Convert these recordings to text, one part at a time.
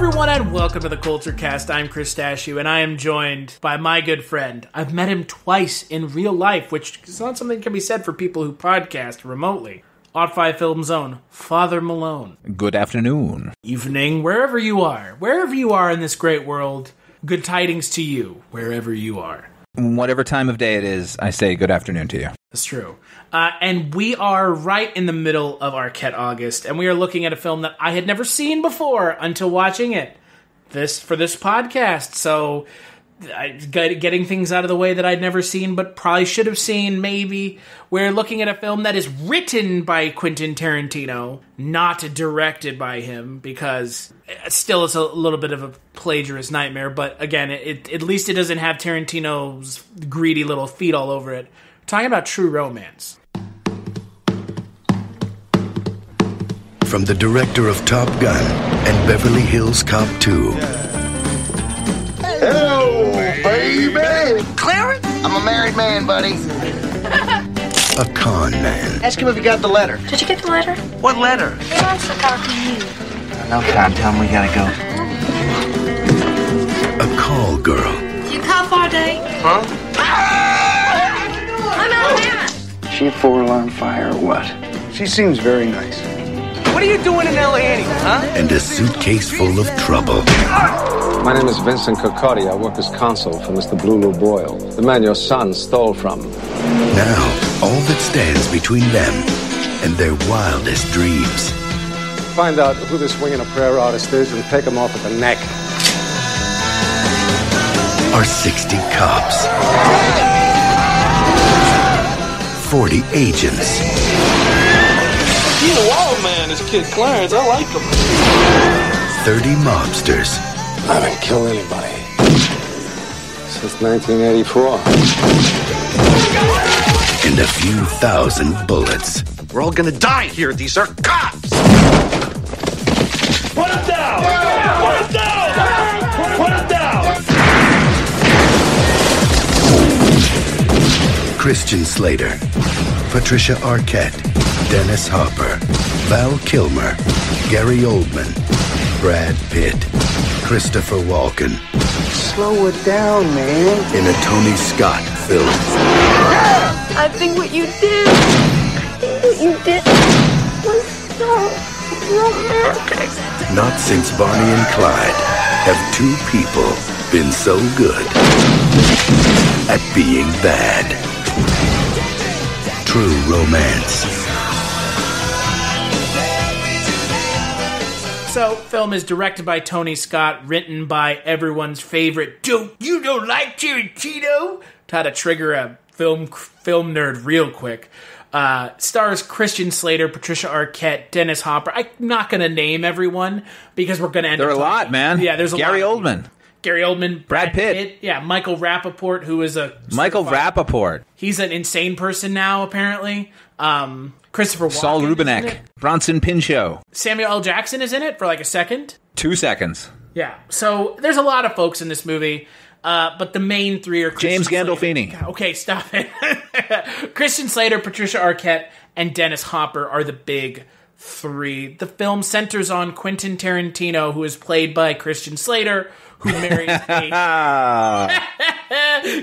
everyone, and welcome to the Culture Cast. I'm Chris Dashew, and I am joined by my good friend. I've met him twice in real life, which is not something that can be said for people who podcast remotely. On Five Films own, Father Malone. Good afternoon. Evening, wherever you are. Wherever you are in this great world, good tidings to you, wherever you are. Whatever time of day it is, I say good afternoon to you. That's true. And we are right in the middle of Arquette August, and we are looking at a film that I had never seen before until watching it for this podcast. So, getting things out of the way that I'd never seen, but probably should have seen, maybe. We're looking at a film that is written by Quentin Tarantino, not directed by him, because still it's a little bit of a plagiarist nightmare, but again, at least it doesn't have Tarantino's greedy little feet all over it. We're talking about True Romance. From the director of Top Gun and Beverly Hills Cop 2. Hello, baby! Clarence? I'm a married man, buddy. A con man. Ask him if he got the letter. Did you get the letter? What letter? He wants to talk to you. No time. Tell him we gotta go. A call girl. Did you call for a date? Huh? I'm out of there. She a 4-alarm fire or what? She seems very nice. What are you doing in L.A. anyway, huh? And a suitcase full of trouble. My name is Vincent Cocotti. I work as consul for Mr. Blue Boyle, the man your son stole from. Now, all that stands between them and their wildest dreams. Find out who this wing and a prayer artist is and take him off at the neck. Are 60 cops. 40 agents. He's a wild man, this kid Clarence. I like him. 30 mobsters. I haven't killed anybody since 1984. And a few thousand bullets. We're all gonna die here. These are cops! Put him down! Put him down! Put him down! Christian Slater, Patricia Arquette, Dennis Hopper, Val Kilmer, Gary Oldman, Brad Pitt, Christopher Walken. Slow it down, man. In a Tony Scott film. I think what you did was so romantic. Not since Bonnie and Clyde have two people been so good at being bad. True Romance. So, film is directed by Tony Scott, written by everyone's favorite, you don't like Tarantino? How to trigger a film nerd real quick. Stars Christian Slater, Patricia Arquette, Dennis Hopper. I'm not going to name everyone because we're going to end up There are a lot, man. Yeah, there's a Gary lot. Gary Oldman. Brad Pitt. Yeah, Michael Rappaport, who is a... Michael Rappaport. He's an insane person now, apparently. Christopher Walken. Saul Rubinek. Bronson Pinchot. Samuel L. Jackson is in it for like a second. 2 seconds. Yeah, so there's a lot of folks in this movie, but the main three are Christian James Slater. Gandolfini. God, okay, stop it. Christian Slater, Patricia Arquette, and Dennis Hopper are the big three. The film centers on Quentin Tarantino, who is played by Christian Slater, who marries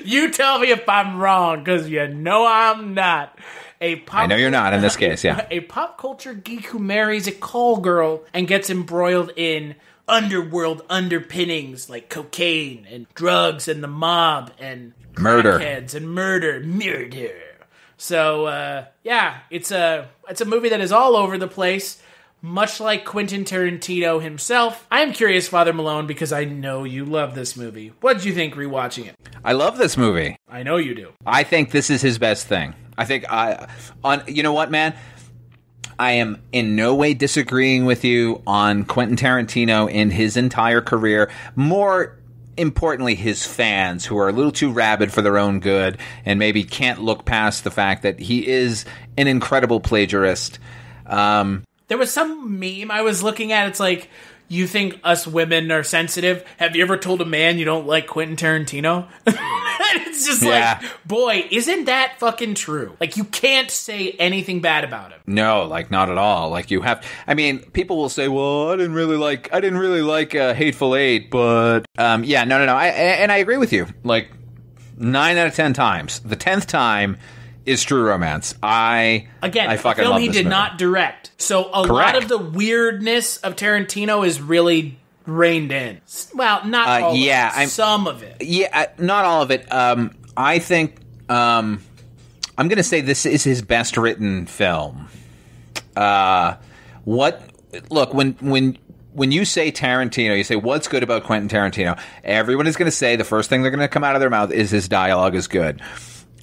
You tell me if I'm wrong, because you know I'm not. I know you're not in this case, yeah. A pop culture geek who marries a call girl and gets embroiled in underworld underpinnings like cocaine and drugs and the mob and Murder. crackheads and murder. So, yeah, it's a movie that is all over the place, much like Quentin Tarantino himself. I am curious, Father Malone, because I know you love this movie. What did you think rewatching it? I love this movie. I know you do. I think this is his best thing. I think you know what, man? I am in no way disagreeing with you on Quentin Tarantino in his entire career. More importantly, his fans, who are a little too rabid for their own good and maybe can't look past the fact that he is an incredible plagiarist. There was some meme I was looking at. It's like, you think us women are sensitive? Have you ever told a man you don't like Quentin Tarantino? It's just like, boy, isn't that fucking true? Like, you can't say anything bad about him. No, like, not at all. Like, you have, I mean, people will say, well, I didn't really like Hateful Eight, but, no. And I agree with you. Like, 9 out of 10 times. The 10th time is True Romance. I fucking film love he this did movie. not direct. So a lot of the weirdness of Tarantino is really reined in. Well, not all of it. Some of it. Yeah, not all of it. I think I'm going to say this is his best written film. When you say Tarantino, you say, what's good about Quentin Tarantino? Everyone is going to say the first thing they're going to come out of their mouth is his dialogue is good.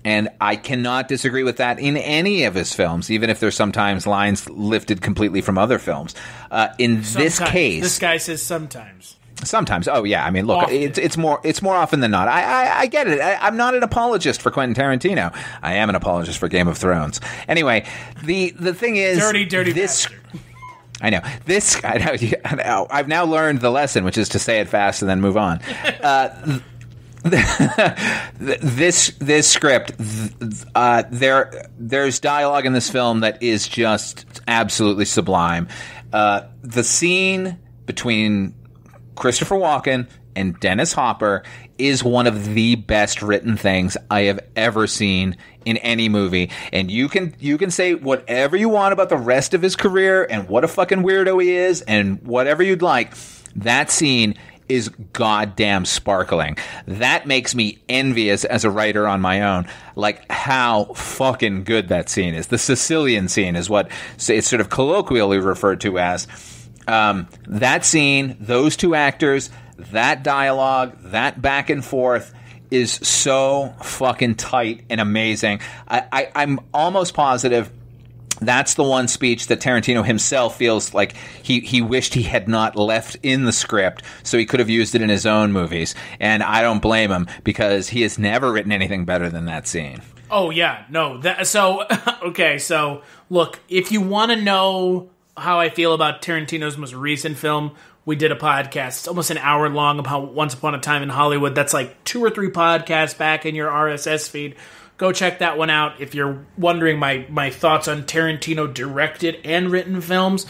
And I cannot disagree with that in any of his films, even if there's sometimes lines lifted completely from other films. This case... This guy says sometimes. Sometimes. Oh, yeah. I mean, look, it's more often than not. I get it. I'm not an apologist for Quentin Tarantino. I am an apologist for Game of Thrones. Anyway, the thing is... Dirty bastard. I know. I know. I've now learned the lesson, which is to say it fast and then move on. This script, there's dialogue in this film that is just absolutely sublime. The scene between Christopher Walken and Dennis Hopper is one of the best written things I have ever seen in any movie. And you can say whatever you want about the rest of his career and what a fucking weirdo he is and whatever you'd like. That scene is goddamn sparkling. That makes me envious as a writer on my own, like how fucking good that scene is. The Sicilian scene is what it's sort of colloquially referred to as. That scene, those two actors, that dialogue, that back and forth is so fucking tight and amazing. I'm almost positive that's the one speech that Tarantino himself feels like he wished he had not left in the script so he could have used it in his own movies. And I don't blame him because he has never written anything better than that scene. Oh, yeah. No. Okay. So, look, if you want to know how I feel about Tarantino's most recent film, we did a podcast. It's almost an hour long about Once Upon a Time in Hollywood. That's like 2 or 3 podcasts back in your RSS feed. Go check that one out if you're wondering my thoughts on Tarantino directed and written films.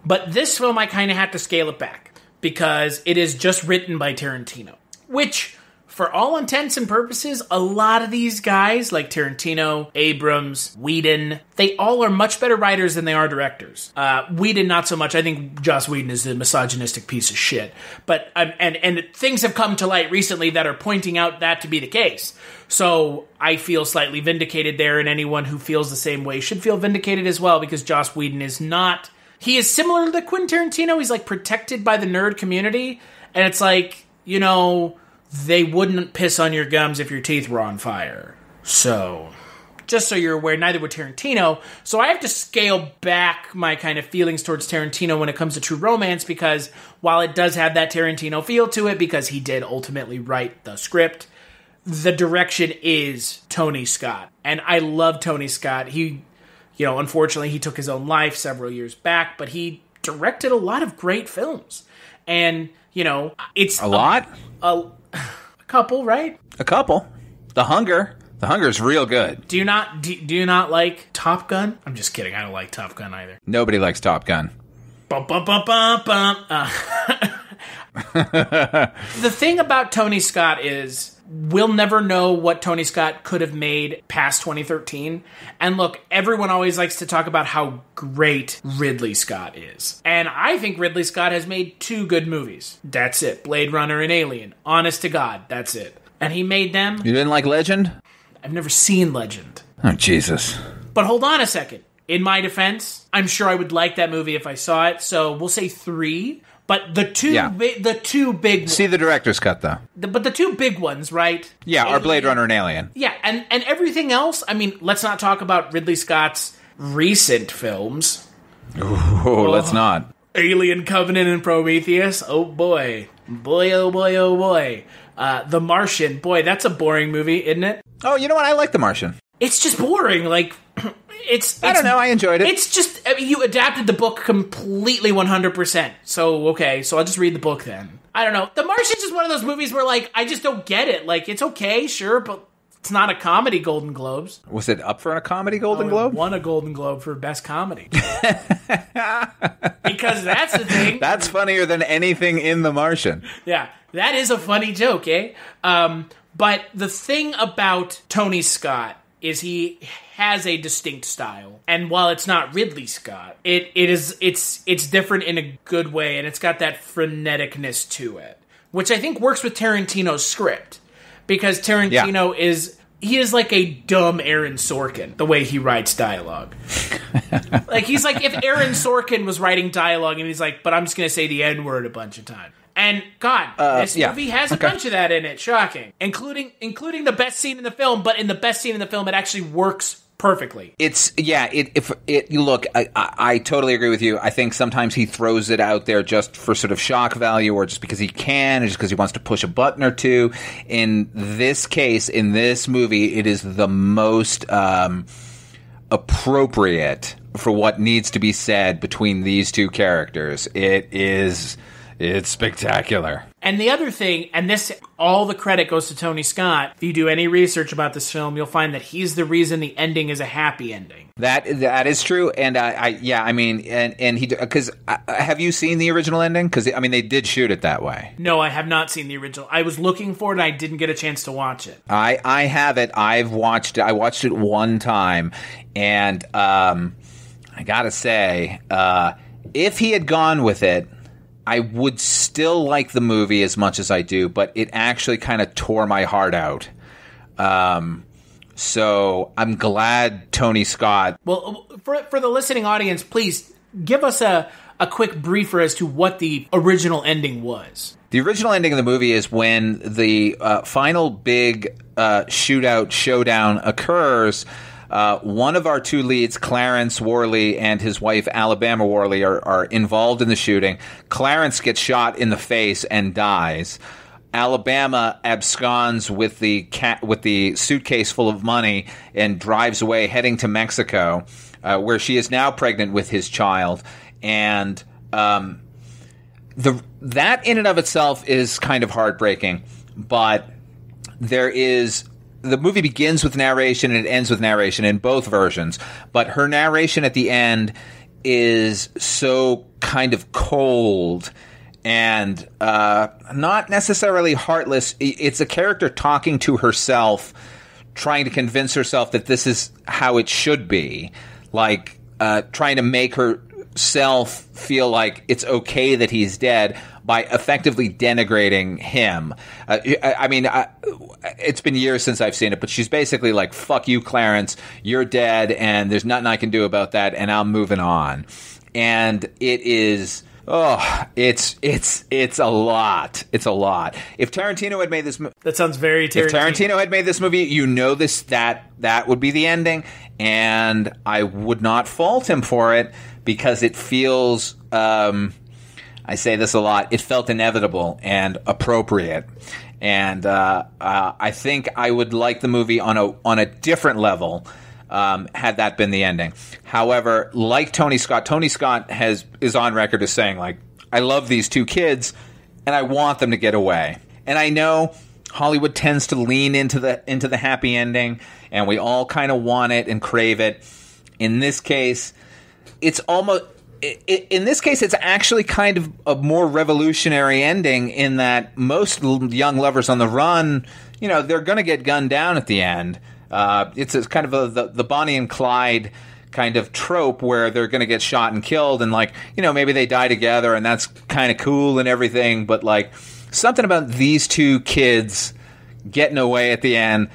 But this film, I kind of had to scale it back because it is just written by Tarantino. Which, for all intents and purposes, a lot of these guys, like Tarantino, Abrams, Whedon, they all are much better writers than they are directors. Whedon, not so much. I think Joss Whedon is a misogynistic piece of shit. But and things have come to light recently that are pointing out that to be the case. So I feel slightly vindicated there, and anyone who feels the same way should feel vindicated as well, because Joss Whedon is not... He is similar to Quentin Tarantino. He's, like, protected by the nerd community, and it's like, you know, they wouldn't piss on your gums if your teeth were on fire. So, just so you're aware, neither would Tarantino. So I have to scale back my kind of feelings towards Tarantino when it comes to True Romance, because while it does have that Tarantino feel to it, because he did ultimately write the script, the direction is Tony Scott. And I love Tony Scott. He, unfortunately, he took his own life several years back, but he directed a lot of great films. And, it's... A lot? A couple, right? A couple. The Hunger is real good. Do you not like Top Gun? I'm just kidding. I don't like Top Gun either. Nobody likes Top Gun. Bum, bum, bum, bum, bum. The thing about Tony Scott is we'll never know what Tony Scott could have made past 2013. And look, everyone always likes to talk about how great Ridley Scott is. And I think Ridley Scott has made 2 good movies. That's it. Blade Runner and Alien. Honest to God, that's it. And he made them. You didn't like Legend? I've never seen Legend. Oh, Jesus. But hold on a second. In my defense, I'm sure I would like that movie if I saw it. So we'll say 3. But the two big see the director's cut, though. But the 2 big ones, right? Yeah, are Blade Runner and Alien. Yeah, and everything else, I mean, let's not talk about Ridley Scott's recent films. Oh, let's not. Alien Covenant and Prometheus, oh boy. Boy, oh boy, oh boy. The Martian, boy, that's a boring movie, isn't it? Oh, you know what? I like The Martian. It's just boring, like... I don't know. I enjoyed it. It's just, I mean, you adapted the book completely 100%. So, okay, so I'll just read the book then. I don't know. The Martian's just one of those movies where, like, I just don't get it. Like, it's okay, sure, but it's not a comedy Golden Globes. Was it up for a comedy Golden Globe? It won a Golden Globe for Best Comedy. Because that's the thing. That's funnier than anything in The Martian. Yeah, that is a funny joke, eh? But the thing about Tony Scott is he has a distinct style. And while it's not Ridley Scott, it's different in a good way, and it's got that freneticness to it, which I think works with Tarantino's script. Because Tarantino is like a dumb Aaron Sorkin, the way he writes dialogue. Like, he's like if Aaron Sorkin was writing dialogue and he's like, but I'm just going to say the N-word a bunch of times. And, God, this movie has a bunch of that in it. Shocking. Including the best scene in the film, but in the best scene in the film, it actually works perfectly. Look, I totally agree with you. I think sometimes he throws it out there just for sort of shock value, or just because he can, or just because he wants to push a button or two. In this case, in this movie, it is the most appropriate for what needs to be said between these two characters. It's spectacular. And the other thing, and this, all the credit goes to Tony Scott. If you do any research about this film, you'll find that he's the reason the ending is a happy ending. That is true, and because have you seen the original ending? Because I mean, they did shoot it that way. No, I have not seen the original. I was looking for it, and I didn't get a chance to watch it. I have it. I've watched it. I watched it one time, and I gotta say, if he had gone with it, I would still like the movie as much as I do, but it actually kind of tore my heart out. So I'm glad Tony Scott... Well, for the listening audience, please give us a quick briefer as to what the original ending was. The original ending of the movie is when the final big showdown occurs. One of our two leads, Clarence Worley, and his wife, Alabama Worley, are involved in the shooting. Clarence gets shot in the face and dies. Alabama absconds with the suitcase full of money and drives away, heading to Mexico, where she is now pregnant with his child. And that in and of itself is kind of heartbreaking, but the movie begins with narration and it ends with narration in both versions, but her narration at the end is so kind of cold and not necessarily heartless. It's a character talking to herself, trying to convince herself that this is how it should be, like trying to make herself feel like it's okay that he's dead by effectively denigrating him. It's been years since I've seen it, but she's basically like, fuck you, Clarence, you're dead, and there's nothing I can do about that, and I'm moving on. And it is... it's a lot. It's a lot. If Tarantino had made this movie... That sounds very Tarantino. If Tarantino had made this movie, that would be the ending, and I would not fault him for it, because it feels... I say this a lot. It felt inevitable and appropriate, and I think I would like the movie on a different level had that been the ending. However, like Tony Scott is on record as saying, like, I love these two kids and I want them to get away. And I know Hollywood tends to lean into the happy ending, and we all kind of want it and crave it. In this case, it's almost... In this case, it's actually kind of a more revolutionary ending in that most young lovers on the run, they're going to get gunned down at the end. It's kind of the Bonnie and Clyde kind of trope where they're going to get shot and killed, and maybe they die together, and that's kind of cool and everything. But something about these two kids getting away at the end,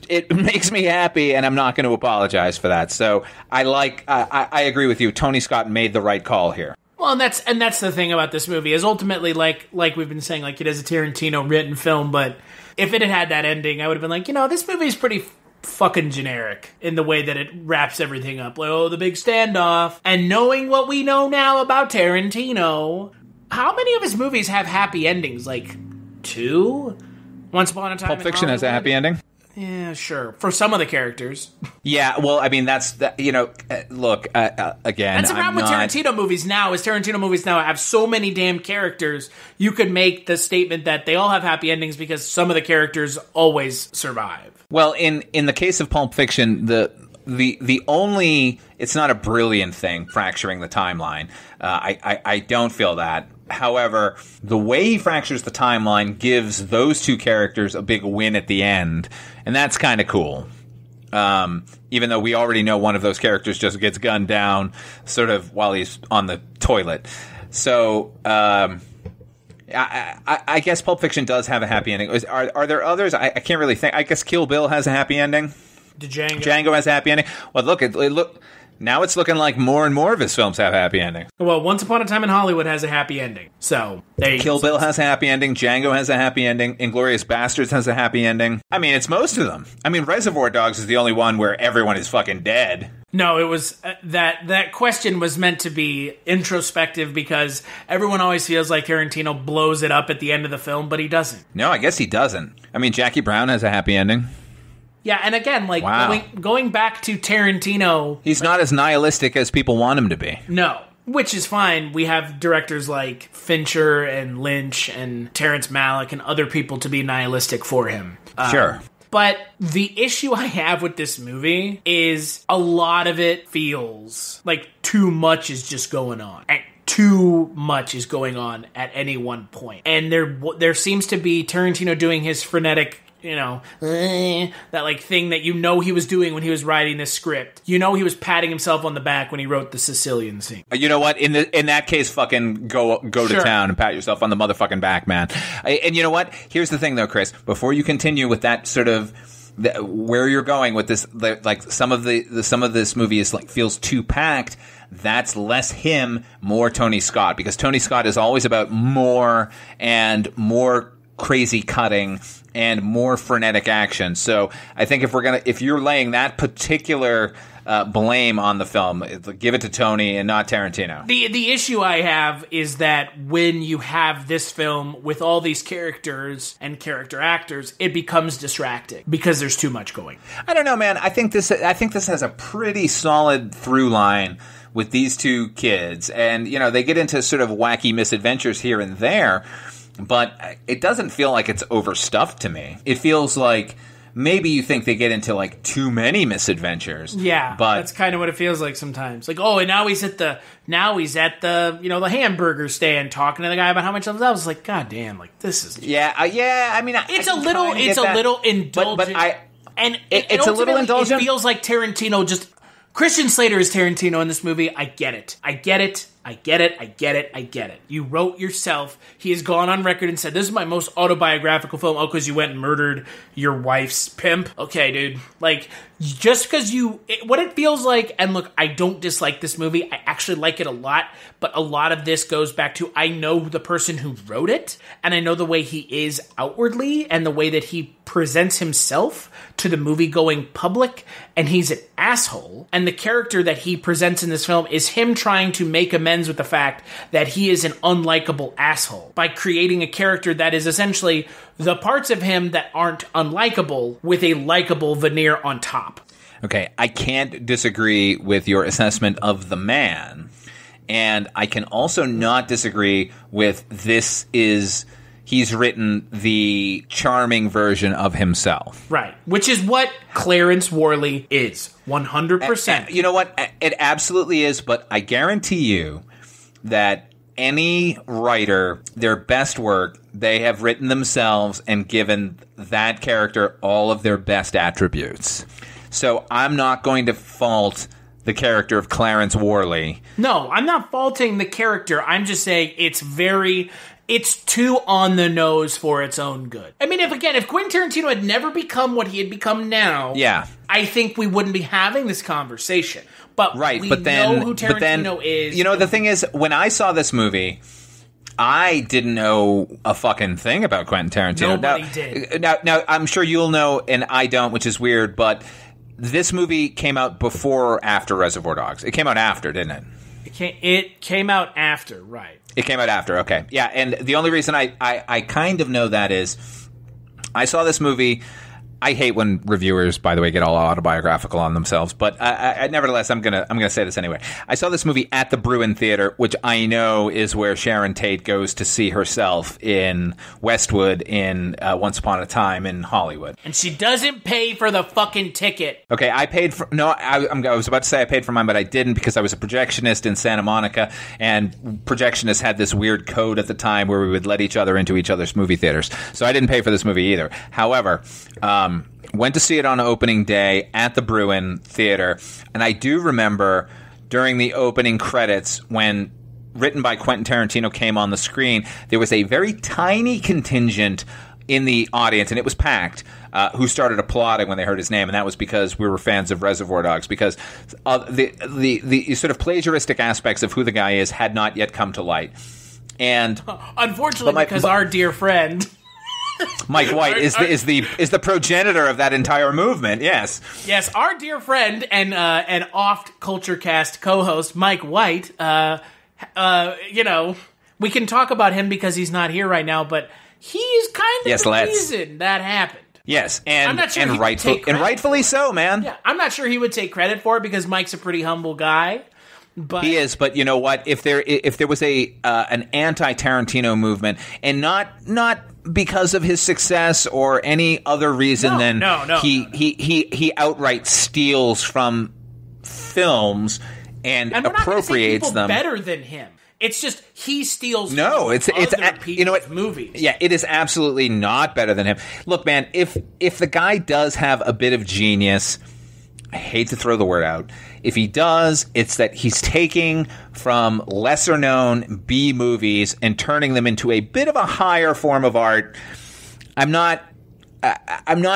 it makes me happy, and I'm not going to apologize for that. So I agree with you. Tony Scott made the right call here. Well, and that's the thing about this movie is ultimately like we've been saying, like, it is a Tarantino written film, but if it had had that ending, I would have been like, this movie is pretty fucking generic in the way that it wraps everything up. Like, the big standoff. And knowing what we know now about Tarantino, how many of his movies have happy endings? Like 2? Once Upon a Time Pulp Fiction has a happy ending? Yeah, sure. For some of the characters. Yeah, well, I mean, that's, look, again, That's the problem with Tarantino movies now, is Tarantino movies now have so many damn characters, you could make the statement that they all have happy endings because some of the characters always survive. Well, in the case of Pulp Fiction, the only, it's not a brilliant thing, fracturing the timeline. I don't feel that. However, the way he fractures the timeline gives those two characters a big win at the end, and that's kind of cool. Even though we already know one of those characters just gets gunned down sort of while he's on the toilet. So, I guess Pulp Fiction does have a happy ending. Are there others? I can't really think. I guess Kill Bill has a happy ending. Django has a happy ending. Well, look, now it's looking like more and more of his films have happy endings. Well, Once Upon a Time in Hollywood has a happy ending. So, Kill Bill has a happy ending. Django has a happy ending. Inglourious Basterds has a happy ending. I mean, it's most of them. I mean, Reservoir Dogs is the only one where everyone is fucking dead. No, it was that question was meant to be introspective because everyone always feels like Tarantino blows it up at the end of the film, but he doesn't. No, I guess he doesn't. I mean, Jackie Brown has a happy ending. Yeah, and again, like, going back to Tarantino... He's not as nihilistic as people want him to be. No, which is fine. We have directors like Fincher and Lynch and Terrence Malick and other people to be nihilistic for him. Sure. But the issue I have with this movie is a lot of it feels like too much is just going on. Too much is going on at any one point. And there seems to be Tarantino doing his frenetic... that like thing that he was doing when he was writing this script. He was patting himself on the back when he wrote the Sicilian scene. You know what? In that case, fucking go Sure. to town and pat yourself on the motherfucking back, man. And you know what? Here's the thing, though, Chris. Before you continue with that sort of where you're going with this, like some of this movie is like feels too packed. That's less him, more Tony Scott, because Tony Scott is always about more and more crazy cutting and more frenetic action. So I think if you're laying that particular blame on the film, give it to Tony and not Tarantino. The issue I have is that when you have this film with all these characters and character actors, it becomes distracting because there's too much going. I don't know, man. I think this has a pretty solid through line with these two kids, and they get into sort of wacky misadventures here and there. But it doesn't feel like it's overstuffed to me. It feels like maybe you think they get into like too many misadventures. Yeah, but that's kind of what it feels like sometimes. Like, oh, and now he's at the the hamburger stand talking to the guy about how much he loves. I was like, God damn, like this is I mean, it's a little indulgent, but it's a little indulgent. It feels like Tarantino just. Christian Slater is Tarantino in this movie. I get it. You wrote yourself. He has gone on record and said, this is my most autobiographical film. Oh, because you went and murdered your wife's pimp? Okay, dude. Like, just because what it feels like, and look, I don't dislike this movie. I actually like it a lot, but a lot of this goes back to, I know the person who wrote it, and I know the way he is outwardly, and the way that he presents himself to the movie-going public, and he's an asshole. And the character that he presents in this film is him trying to make amends with the fact that he is an unlikable asshole by creating a character that is essentially the parts of him that aren't unlikable with a likable veneer on top. Okay, I can't disagree with your assessment of the man, and I can also not disagree with he's written the charming version of himself. Right. Which is what Clarence Worley is. 100%. You know what? It absolutely is, but I guarantee you that any writer, their best work, they have written themselves and given that character all of their best attributes. So I'm not going to fault the character of Clarence Worley. No, I'm not faulting the character. I'm just saying it's too on the nose for its own good. I mean, if Quentin Tarantino had never become what he had become now, yeah, I think we wouldn't be having this conversation. But right, we but then, know who Tarantino is. The thing is, when I saw this movie, I didn't know a fucking thing about Quentin Tarantino. Nobody did. Now, I'm sure you'll know, and I don't, which is weird, but this movie came out before or after Reservoir Dogs? It came out after, didn't it? It came out after, right. It came out after, okay. Yeah, and the only reason I kind of know that is I saw this movie, I hate when reviewers, by the way, get all autobiographical on themselves. But I nevertheless, I'm gonna say this anyway. I saw this movie at the Bruin Theater, which I know is where Sharon Tate goes to see herself in Westwood in Once Upon a Time in Hollywood. And she doesn't pay for the fucking ticket. Okay, I paid for... No, I was about to say I paid for mine, but I didn't because I was a projectionist in Santa Monica, and projectionists had this weird code at the time where we would let each other into each other's movie theaters. So I didn't pay for this movie either. However... went to see it on opening day at the Bruin Theater, and I do remember during the opening credits when written by Quentin Tarantino came on the screen, there was a very tiny contingent in the audience, and it was packed, who started applauding when they heard his name, and that was because we were fans of Reservoir Dogs, because the sort of plagiaristic aspects of who the guy is had not yet come to light. And unfortunately, because our dear friend... Mike White is the progenitor of that entire movement. Yes, our dear friend and oft Culture Cast co-host Mike White. We can talk about him because he's not here right now, but he's kind of the reason that happened. Yes, and I'm not sure rightfully so, man. Yeah, I'm not sure he would take credit for it because Mike's a pretty humble guy. But he is, but you know what? If there was an anti-Tarantino movement, and not because of his success or any other reason than he outright steals from films and appropriates them better than him. It's just he steals. No, it's people's movies. Yeah, it is absolutely not better than him. Look, man, if the guy does have a bit of genius, I hate to throw the word out. If he does, it's that he's taking from lesser-known B movies and turning them into a bit of a higher form of art. I'm not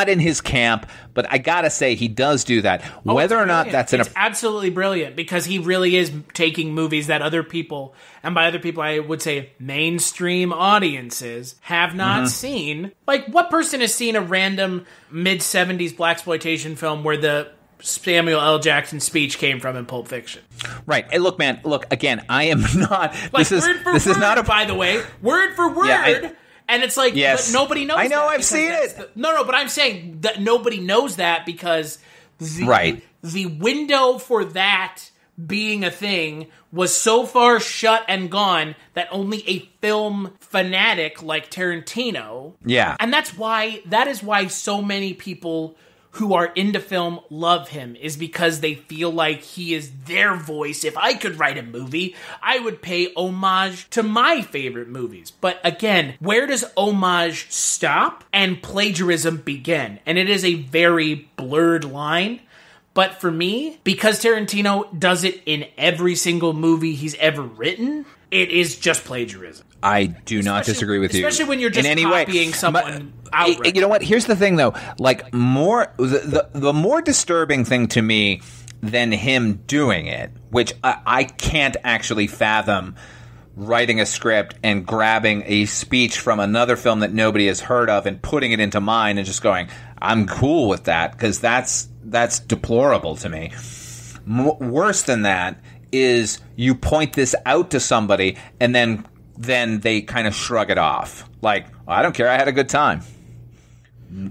in his camp, but I gotta say he does do that. Whether or not that's it's absolutely brilliant because he really is taking movies that other people, and by other people I would say mainstream audiences, have not seen. Like, what person has seen a random mid-70s blaxploitation film where the Samuel L. Jackson speech came from in Pulp Fiction? Right. And look, man, again, I am not... Like, this is not a... By the way, word for word... Yeah, and it's like, yes. But nobody knows that. I know, I've seen it. No, but I'm saying that nobody knows that because the window for that being a thing was so far shut and gone that only a film fanatic like Tarantino... Yeah. And that is why so many people who are into film love him, is because they feel like he is their voice. If I could write a movie, I would pay homage to my favorite movies. But again, where does homage stop and plagiarism begin? And it is a very blurred line. But for me, because Tarantino does it in every single movie he's ever written, it is just plagiarism. I do not disagree with you. Especially when you're just copying someone outright. You know what? Here's the thing, though. Like, the more disturbing thing to me than him doing it, which I can't actually fathom writing a script and grabbing a speech from another film that nobody has heard of and putting it into mine and just going, I'm cool with that, because that's deplorable to me. Worse than that is you point this out to somebody and then they kind of shrug it off. Like, I don't care, I had a good time.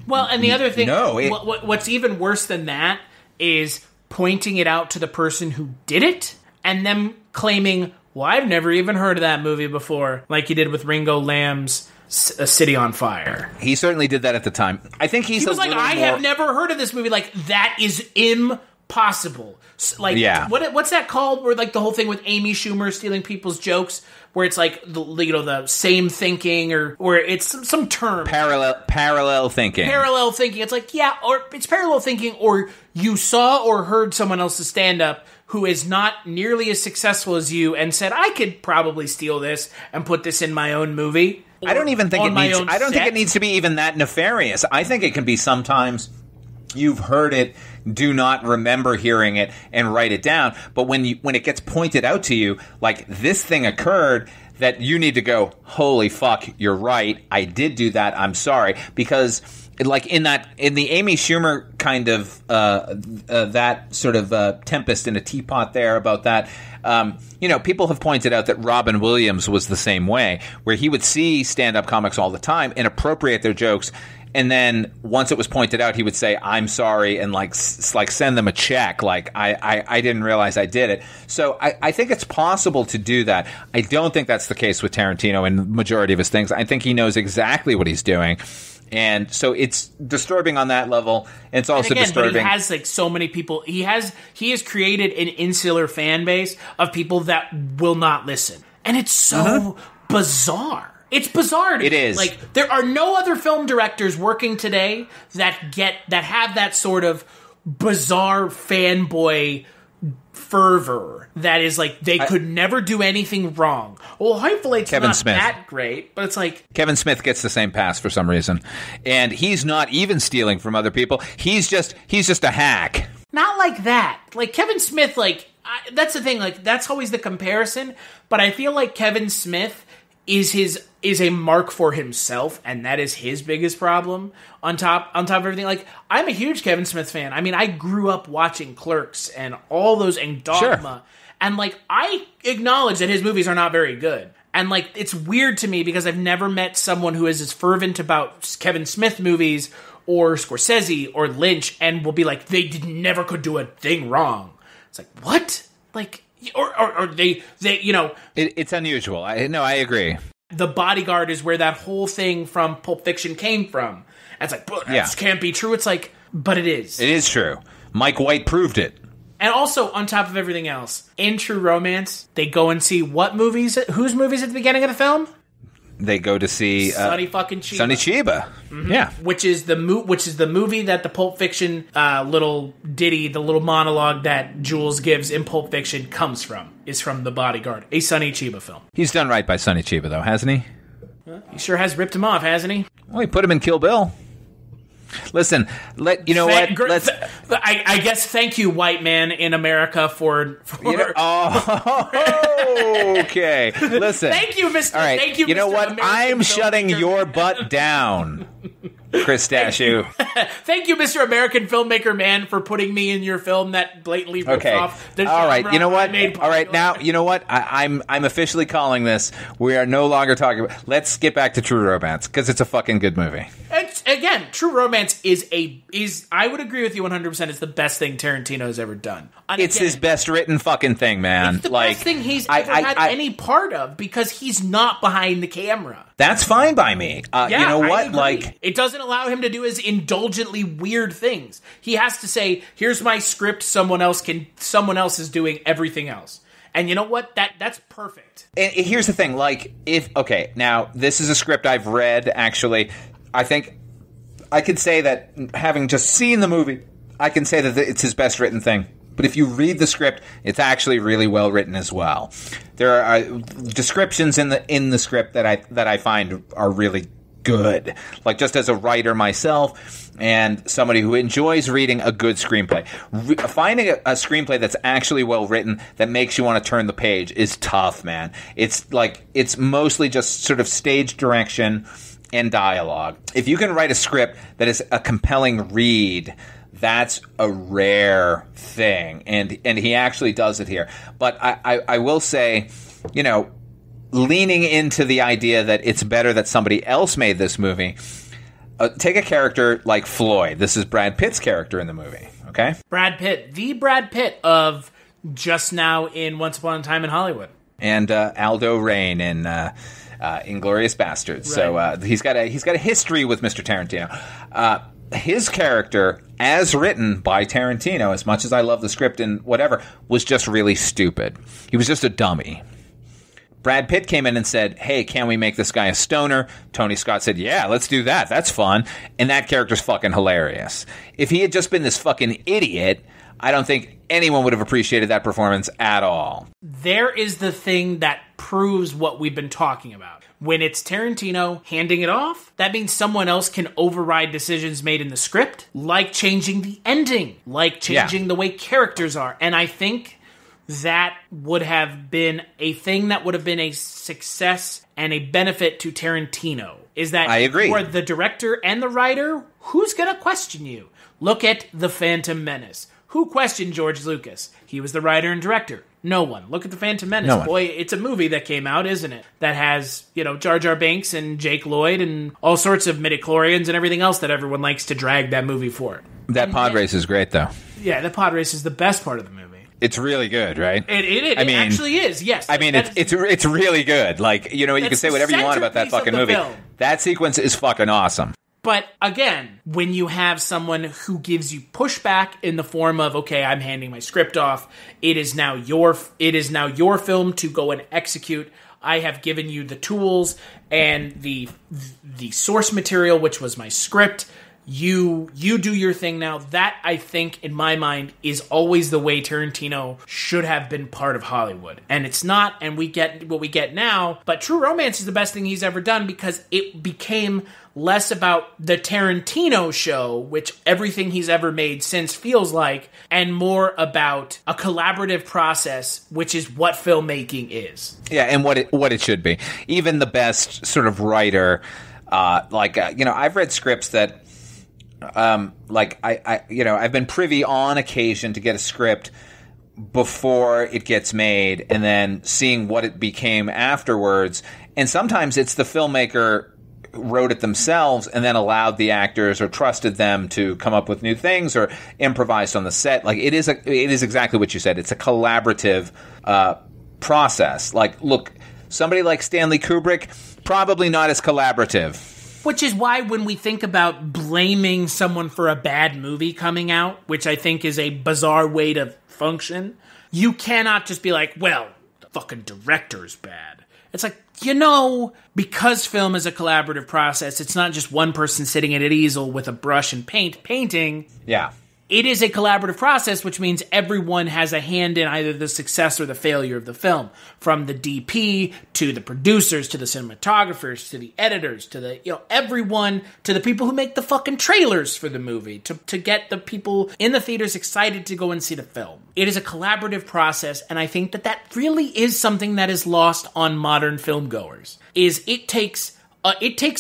Well, and the other thing, what's even worse than that is pointing it out to the person who did it and them claiming, well, I've never even heard of that movie before, like he did with Ringo Lam's A City on Fire. He certainly did that at the time. I think he was like, I have never heard of this movie. Like, that is impossible. Like, yeah. What's that called? Where, like, the whole thing with Amy Schumer stealing people's jokes, where it's like the same thinking, or it's some term. Parallel thinking. Parallel thinking. It's like, yeah, or it's parallel thinking, or you saw or heard someone else's stand-up who is not nearly as successful as you and said, I could probably steal this and put this in my own movie. I don't even think think it needs to be even that nefarious. I think it can be sometimes you've heard it, do not remember hearing it, and write it down. But when it gets pointed out to you, like, this thing occurred, that you need to go, holy fuck, you're right, I did do that, I'm sorry. Because like in the Amy Schumer kind of that sort of tempest in a teapot there about that. People have pointed out that Robin Williams was the same way, where he would see stand-up comics all the time and appropriate their jokes, and then once it was pointed out, he would say, "I'm sorry," and like send them a check. Like I didn't realize I did it. So I think it's possible to do that. I don't think that's the case with Tarantino in the majority of his things. I think he knows exactly what he's doing. And so it's disturbing on that level. And it's also disturbing. But he has like so many people. He has created an insular fan base of people that will not listen, and it's so bizarre. It's bizarre. It is. Like, there are no other film directors working today that have that sort of bizarre fanboy fervor that is like they could never do anything wrong. Well, hopefully it's Kevin not Smith. that great, but it's like Kevin Smith gets the same pass for some reason, and he's not even stealing from other people. He's just a hack. not like that. Like Kevin Smith, that's the thing. Like that's always the comparison. But I feel like Kevin Smith is a mark for himself, and that is his biggest problem. On top of everything, like I'm a huge Kevin Smith fan. I mean, I grew up watching Clerks and all those and Dogma, and like I acknowledge that his movies are not very good. And like it's weird to me because I've never met someone who is as fervent about Kevin Smith movies or Scorsese or Lynch and will be like they never could do a thing wrong. It's like what? Like or they you know it's unusual. I agree. The Bodyguard is where that whole thing from Pulp Fiction came from. And it's like, but that can't be true. It's like, but it is. It is true. Mike White proved it. And also, on top of everything else, in True Romance, they go and see what movies? Whose movies at the beginning of the film? They go to see Sonny fucking Chiba. Sonny Chiba. Mm-hmm. Yeah, which is the movie that the Pulp Fiction little ditty, the little monologue that Jules gives in Pulp Fiction is from The Bodyguard, a Sonny Chiba film. He's done right by Sonny Chiba, though, hasn't he? He sure has ripped him off, hasn't he? Well, he put him in Kill Bill. Listen, I guess thank you, white man in America, for okay. Listen, thank you, Mr. All right. Thank you, You know Mr. what? American I'm shutting filmmaker. your butt down, Chris Dashew. Thank you, Mr. American filmmaker man, for putting me in your film that blatantly rips off the All right. genre You know what? I made All right. Now, you know what? I'm officially calling this. We are no longer talking about. Let's get back to True Romance because it's a fucking good movie. Again, True Romance is I would agree with you 100%. It's the best thing Tarantino has ever done. And it's his best written fucking thing, man. It's the best thing he's ever had any part of because he's not behind the camera. That's fine by me. You know what? Like, it doesn't allow him to do his indulgently weird things. He has to say, "Here's my script. Someone else is doing everything else." And you know what? That's perfect. And here's the thing. Like, now this is a script I've read. Actually, I think I could say that having just seen the movie, I can say that it's his best written thing. But if you read the script, it's actually really well written as well. There are descriptions in the script that I find are really good. Like just as a writer myself and somebody who enjoys reading a good screenplay, finding a screenplay that's actually well written that makes you want to turn the page is tough, man. It's mostly just sort of stage direction and dialogue. If you can write a script that is a compelling read, that's a rare thing, and he actually does it here. But I will say, leaning into the idea that it's better that somebody else made this movie, take a character like Floyd. This is Brad Pitt's character in the movie, okay? Brad Pitt, the Brad Pitt of just now in Once Upon a Time in Hollywood. And Aldo Rain in Inglourious Bastards. Right. So he's got a history with Mr. Tarantino. His character, as written by Tarantino, as much as I love the script and whatever, was just really stupid. He was just a dummy. Brad Pitt came in and said, "Hey, can we make this guy a stoner?" Tony Scott said, "Yeah, let's do that. That's fun." And that character's fucking hilarious. If he had just been this fucking idiot, I don't think anyone would have appreciated that performance at all. There is the thing that proves what we've been talking about. When it's Tarantino handing it off, that means someone else can override decisions made in the script, like changing the ending, like changing the way characters are. And I think that would have been a thing that would have been a success and a benefit to Tarantino. is that I agree. for the director and the writer, who's going to question you? Look at The Phantom Menace. Who questioned George Lucas? He was the writer and director. No one. Look at The Phantom Menace. No one. Boy, it's a movie that came out, isn't it? That has, Jar Jar Binks and Jake Lloyd and all sorts of midichlorians and everything else that everyone likes to drag that movie for. That pod race is great, though. Yeah, the pod race is the best part of the movie. It's really good, right? It actually is, yes. I mean, it's really good. Like, you can say whatever you want about that fucking movie. Film. That sequence is fucking awesome. But again, when you have someone who gives you pushback in the form of, okay, I'm handing my script off, it is now your film to go and execute. I have given you the tools and the source material, which was my script. You do your thing now. That, I think, in my mind, is always the way Tarantino should have been part of Hollywood. And it's not, and we get what we get now. But True Romance is the best thing he's ever done because it became less about the Tarantino show, which everything he's ever made since feels like, and more about a collaborative process, which is what filmmaking is. Yeah, and what it should be. Even the best sort of writer, I've read scripts that, I've been privy on occasion to get a script before it gets made, and then seeing what it became afterwards. And sometimes it's the filmmaker wrote it themselves and then allowed the actors or trusted them to come up with new things or improvised on the set. Like it is exactly what you said. It's a collaborative process. Like, look, somebody like Stanley Kubrick, probably not as collaborative. Which is why when we think about blaming someone for a bad movie coming out, which I think is a bizarre way to function, you cannot just be like, well, the fucking director's bad. It's like, because film is a collaborative process, it's not just one person sitting at an easel with a brush and painting. Yeah. It is a collaborative process, which means everyone has a hand in either the success or the failure of the film. From the DP, to the producers, to the cinematographers, to the editors, to the, everyone, to the people who make the fucking trailers for the movie, to get the people in the theaters excited to go and see the film. It is a collaborative process, and I think that really is something that is lost on modern filmgoers. It takes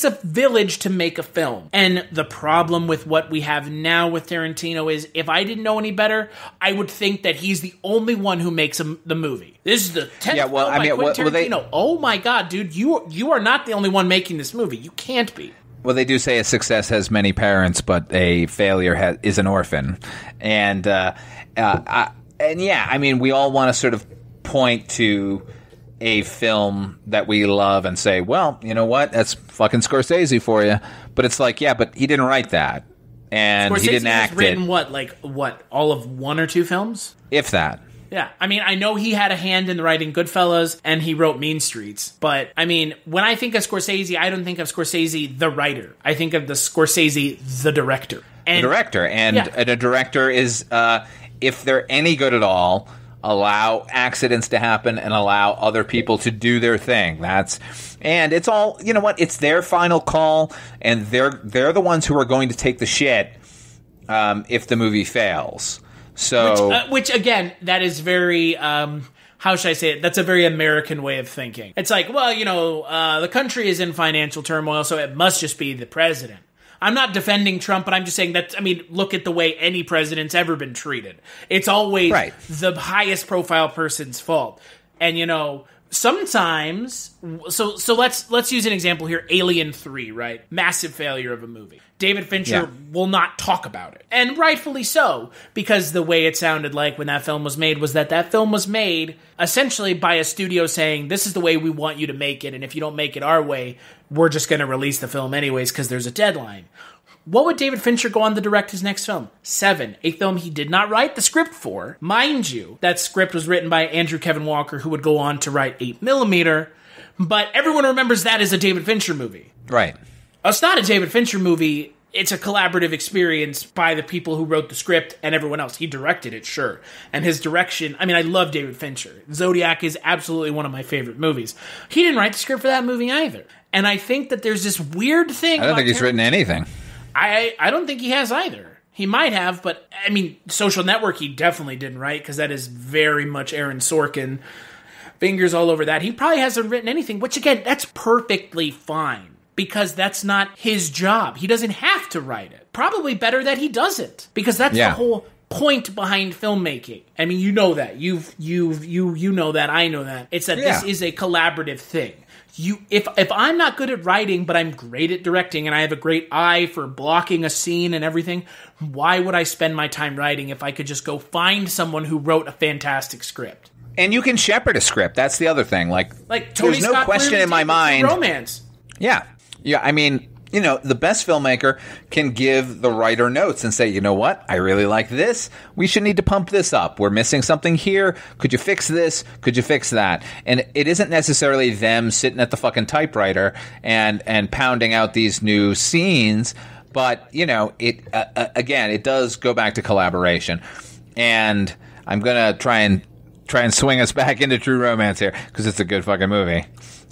a village to make a film. And the problem with what we have now with Tarantino is, if I didn't know any better, I would think that he's the only one who makes the movie. This is the 10th film by Quentin Tarantino. Oh my God, dude, you are not the only one making this movie. You can't be. Well, they do say a success has many parents, but a failure is an orphan. And we all want to sort of point to a film that we love and say, well, you know what? That's fucking Scorsese for you. But it's like, yeah, but he didn't write that. And Scorsese he didn't act has written all of one or two films? If that. Yeah. I mean, I know he had a hand in the writing Goodfellas, and he wrote Mean Streets. But, I mean, when I think of Scorsese, I don't think of Scorsese, the writer. I think of the Scorsese, the director. And a director is, if they're any good at all, allow accidents to happen and allow other people to do their thing. And it's all, you know what? It's their final call, and they're the ones who are going to take the shit if the movie fails. So, which again, that is very. How should I say it? That's a very American way of thinking. It's like, well, the country is in financial turmoil, so it must just be the president. I'm not defending Trump, but I'm just saying that, look at the way any president's ever been treated. It's always the highest profile person's fault. And, sometimes, so let's use an example here. Alien 3, right? Massive failure of a movie. David Fincher will not talk about it. And rightfully so, because the way it sounded like when that film was made was that film was made essentially by a studio saying, this is the way we want you to make it, and if you don't make it our way, we're just going to release the film anyways because there's a deadline. What would David Fincher go on to direct his next film? Seven, a film he did not write the script for. Mind you, that script was written by Andrew Kevin Walker, who would go on to write 8mm, but everyone remembers that as a David Fincher movie. Right. It's not a David Fincher movie. It's a collaborative experience by the people who wrote the script and everyone else. He directed it, sure. And his direction, I love David Fincher. Zodiac is absolutely one of my favorite movies. He didn't write the script for that movie either. And I think that there's this weird thing. I don't think he's written anything. I don't think he has either. He might have, but, Social Network he definitely didn't write, because that is very much Aaron Sorkin. Fingers all over that. He probably hasn't written anything, which, again, that's perfectly fine. because that's not his job. He doesn't have to write it. Probably better that he doesn't, because that's the whole point behind filmmaking. I mean, you know that. You know that. I know that. It's that this is a collaborative thing. If I'm not good at writing, but I'm great at directing, and I have a great eye for blocking a scene and everything, why would I spend my time writing if I could just go find someone who wrote a fantastic script? And you can shepherd a script. That's the other thing. Like Tony there's no Scott question in my mind. Romance. Yeah. I mean, the best filmmaker can give the writer notes and say, you know what? I really like this. We should need to pump this up. We're missing something here. Could you fix this? Could you fix that? And it isn't necessarily them sitting at the fucking typewriter and pounding out these new scenes. But, it again, it does go back to collaboration. And I'm going to try and swing us back into True Romance here because it's a good fucking movie.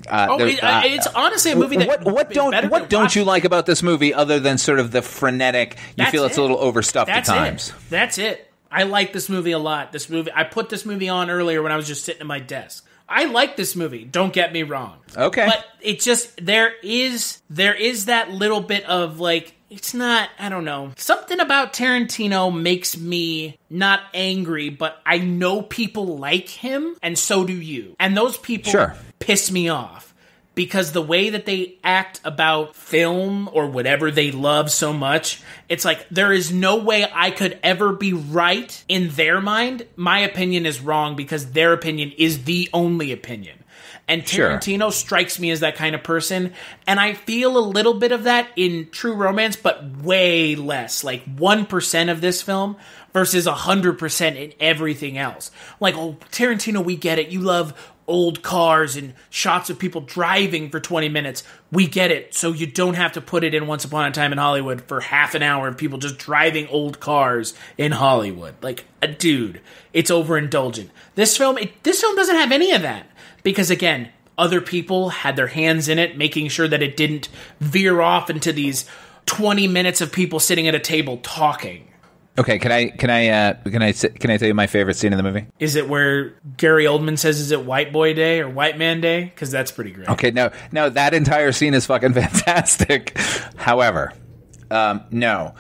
It's honestly a movie that what don't you like about this movie other than sort of the frenetic? You feel it's a little overstuffed at times. That's it. I like this movie a lot. I put this movie on earlier when I was just sitting at my desk. I like this movie. Don't get me wrong. Okay, but it just there is that little bit of it's not, I don't know. Something about Tarantino makes me not angry, but I know people like him, and so do you. And those people piss me off because the way that they act about film or whatever they love so much, it's like there is no way I could ever be right in their mind. My opinion is wrong because their opinion is the only opinion. And Tarantino strikes me as that kind of person. And I feel a little bit of that in True Romance, but way less. 1% of this film versus 100% in everything else. Tarantino, we get it. You love old cars and shots of people driving for 20 minutes. We get it. So you don't have to put it in Once Upon a Time in Hollywood for half an hour of people just driving old cars in Hollywood. Dude, it's overindulgent. This film doesn't have any of that. Because, again, other people had their hands in it, making sure that it didn't veer off into these 20 minutes of people sitting at a table talking. Okay, can I tell you my favorite scene in the movie? Is it where Gary Oldman says, "Is it White Boy Day or White Man Day?" Because that's pretty great. Okay, no, that entire scene is fucking fantastic. However, no,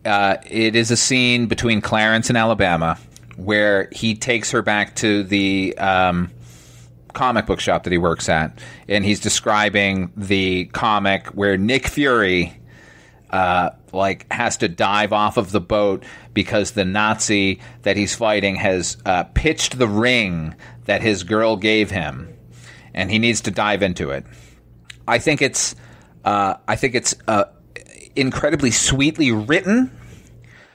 it is a scene between Clarence and Alabama where he takes her back to the comic book shop that he works at, and he's describing the comic where Nick Fury has to dive off of the boat because the Nazi that he's fighting has pitched the ring that his girl gave him, and he needs to dive into it. I think it's incredibly sweetly written,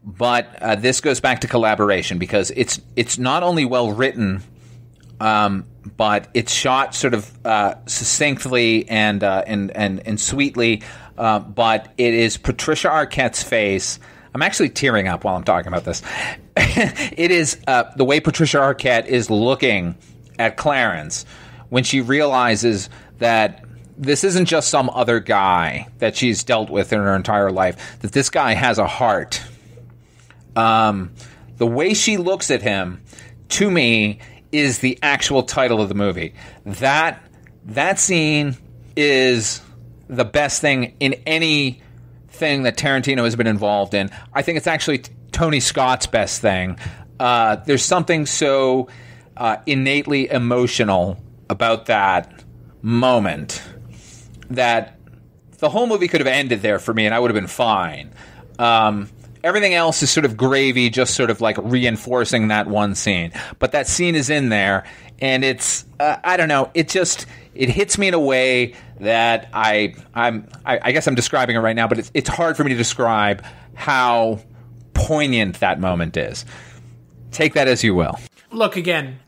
but this goes back to collaboration because it's not only well written, but it's shot sort of succinctly and sweetly. But it is Patricia Arquette's face. I'm actually tearing up while I'm talking about this. It is the way Patricia Arquette is looking at Clarence when she realizes that this isn't just some other guy that she's dealt with in her entire life, that this guy has a heart. The way she looks at him, to me, is the actual title of the movie. That scene is the best thing in anything that Tarantino has been involved in. I think it's actually Tony Scott's best thing. There's something so innately emotional about that moment that the whole movie could have ended there for me and I would have been fine. Everything else is sort of gravy, just sort of reinforcing that one scene. But that scene is in there, and it's I don't know. It hits me in a way that I guess I'm describing it right now, but it's hard for me to describe how poignant that moment is. Take that as you will. Look, again,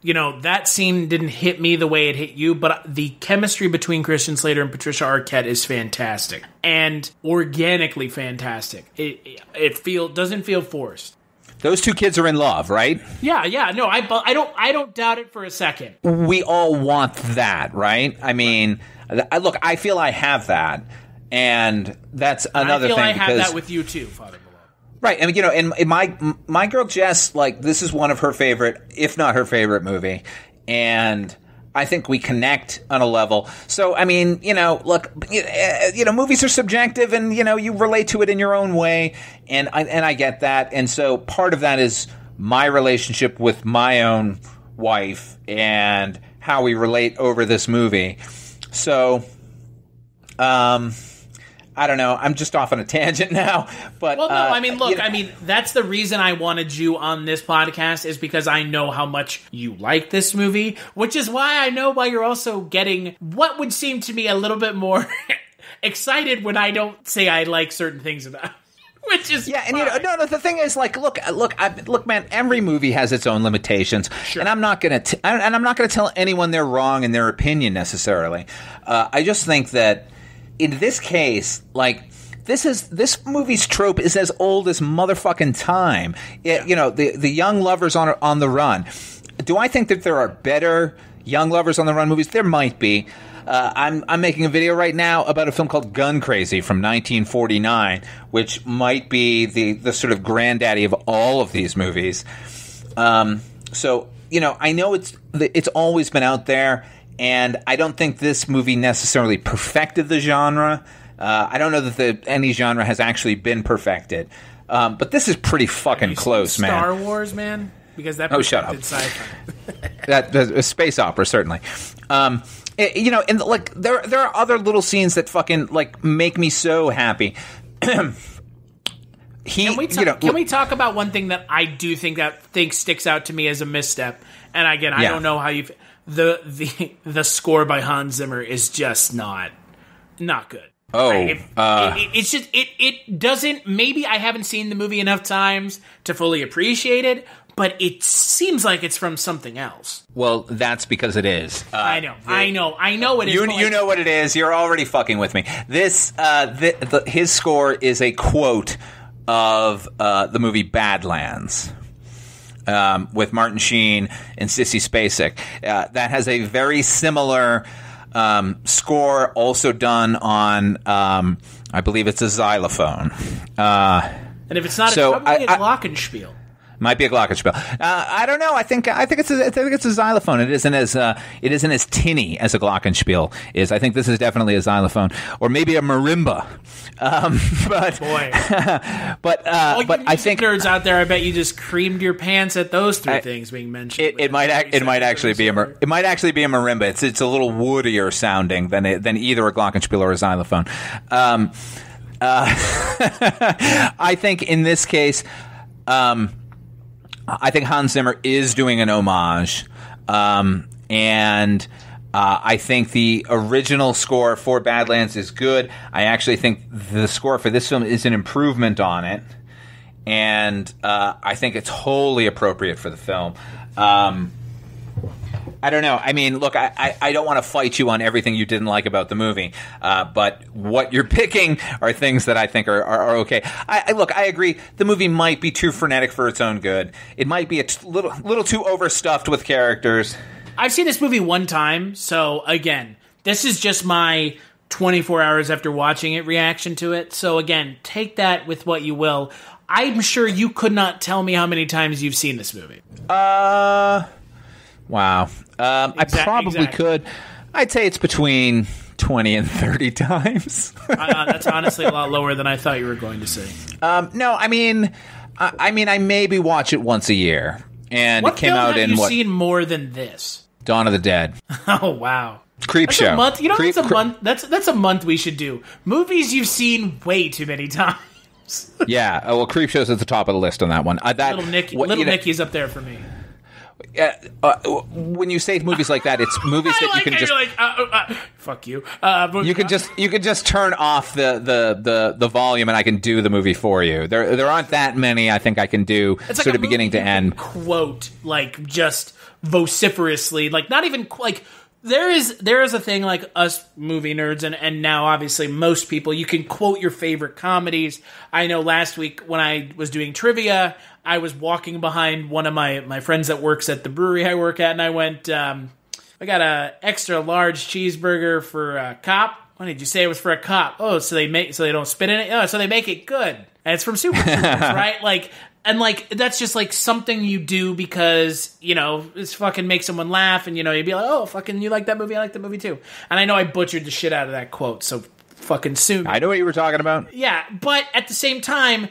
that scene didn't hit me the way it hit you, but the chemistry between Christian Slater and Patricia Arquette is fantastic and organically fantastic. It doesn't feel forced. Those two kids are in love, right? Yeah. No, I don't doubt it for a second. We all want that, right? I mean, look, I feel I have that, and that's another thing. I have that with you too, Father Malone. Right, I mean, and my girl Jess, this is one of her favorite, if not her favorite movie, and I think we connect on a level. So, I mean, look, movies are subjective, and you relate to it in your own way, and I get that. And so part of that is my relationship with my own wife and how we relate over this movie. So, I don't know. I'm just off on a tangent now. But well, no, I mean, look, that's the reason I wanted you on this podcast, is because I know how much you like this movie, which is why I know why you're also getting what would seem to me a little bit more excited when I don't say I like certain things about it. Which is and no. The thing is, like, look, man. Every movie has its own limitations, and I'm not gonna tell anyone they're wrong in their opinion necessarily. I just think that in this case, like, this movie's trope is as old as motherfucking time. The young lovers on the run. Do I think that there are better young lovers on the run movies? There might be. I'm making a video right now about a film called Gun Crazy from 1949, which might be the sort of granddaddy of all of these movies. So I know it's always been out there, and I don't think this movie necessarily perfected the genre. I don't know that any genre has actually been perfected, but this is pretty fucking close, man. Star Wars, man, because that shut up. Sci-fi. That space opera, certainly. And like there are other little scenes that fucking like make me so happy. Can we talk about one thing that I do think sticks out to me as a misstep? And again, I don't know how you the score by Hans Zimmer is just not good. Oh, it's just it doesn't. Maybe I haven't seen the movie enough times to fully appreciate it, but it seems like it's from something else. Well, that's because it is. I know it is. You know what it is. You're already fucking with me. This his score is a quote of the movie Badlands. With Martin Sheen and Sissy Spacek. That has a very similar score, also done on, I believe it's a xylophone. And if it's not, it's probably a glockenspiel. Might be a glockenspiel. I don't know. I think it's a xylophone. It isn't as tinny as a glockenspiel is. I think this is definitely a xylophone, or maybe a marimba. But boy, but I think nerds out there, I bet you just creamed your pants at those three things being mentioned. It might actually be a marimba. It's a little woodier sounding than either a glockenspiel or a xylophone. I think in this case. I think Hans Zimmer is doing an homage, and I think the original score for Badlands is good. I actually think the score for this film is an improvement on it, and I think it's wholly appropriate for the film. I don't know. I mean, look, I don't want to fight you on everything you didn't like about the movie, but what you're picking are things that I think are okay. I agree. The movie might be too frenetic for its own good. It might be a little too overstuffed with characters. I've seen this movie one time, so again, this is just my 24 hours after watching it reaction to it. So again, take that with what you will. I'm sure you could not tell me how many times you've seen this movie. Wow. I probably could. I'd say it's between 20 and 30 times. That's honestly a lot lower than I thought you were going to say. No, I mean, I maybe watch it once a year. And what it came out in what? What film have you seen more than this? Dawn of the Dead. Oh, wow. Creep Show. A month. You know, that's a month. That's a month we should do. Movies you've seen way too many times. Yeah. Well, Creep Show's at the top of the list on that one. Little Nicky's up there for me. When you say movies like that, it's movies that you can just fuck you. You can just turn off the volume, and I can do the movie for you. There aren't that many. I think I can do it's sort of beginning to end. Quote like just vociferously, like not even like. There is a thing like us movie nerds and now obviously most people, you can quote your favorite comedies. I know last week when I was doing trivia, I was walking behind one of my friends that works at the brewery I work at, and I went, I got a extra large cheeseburger for a cop. What did you say it was for a cop? Oh, so they don't spit in it? Oh, so they make it good. And it's from Super Troopers, right? Like, And, like, that's just, like, something you do because, you know, it's fucking make someone laugh, and, you know, you'd be like, oh, fucking, you like that movie? I like that movie, too. And I know I butchered the shit out of that quote, so fucking sue me. I know what you were talking about. Yeah, but at the same time,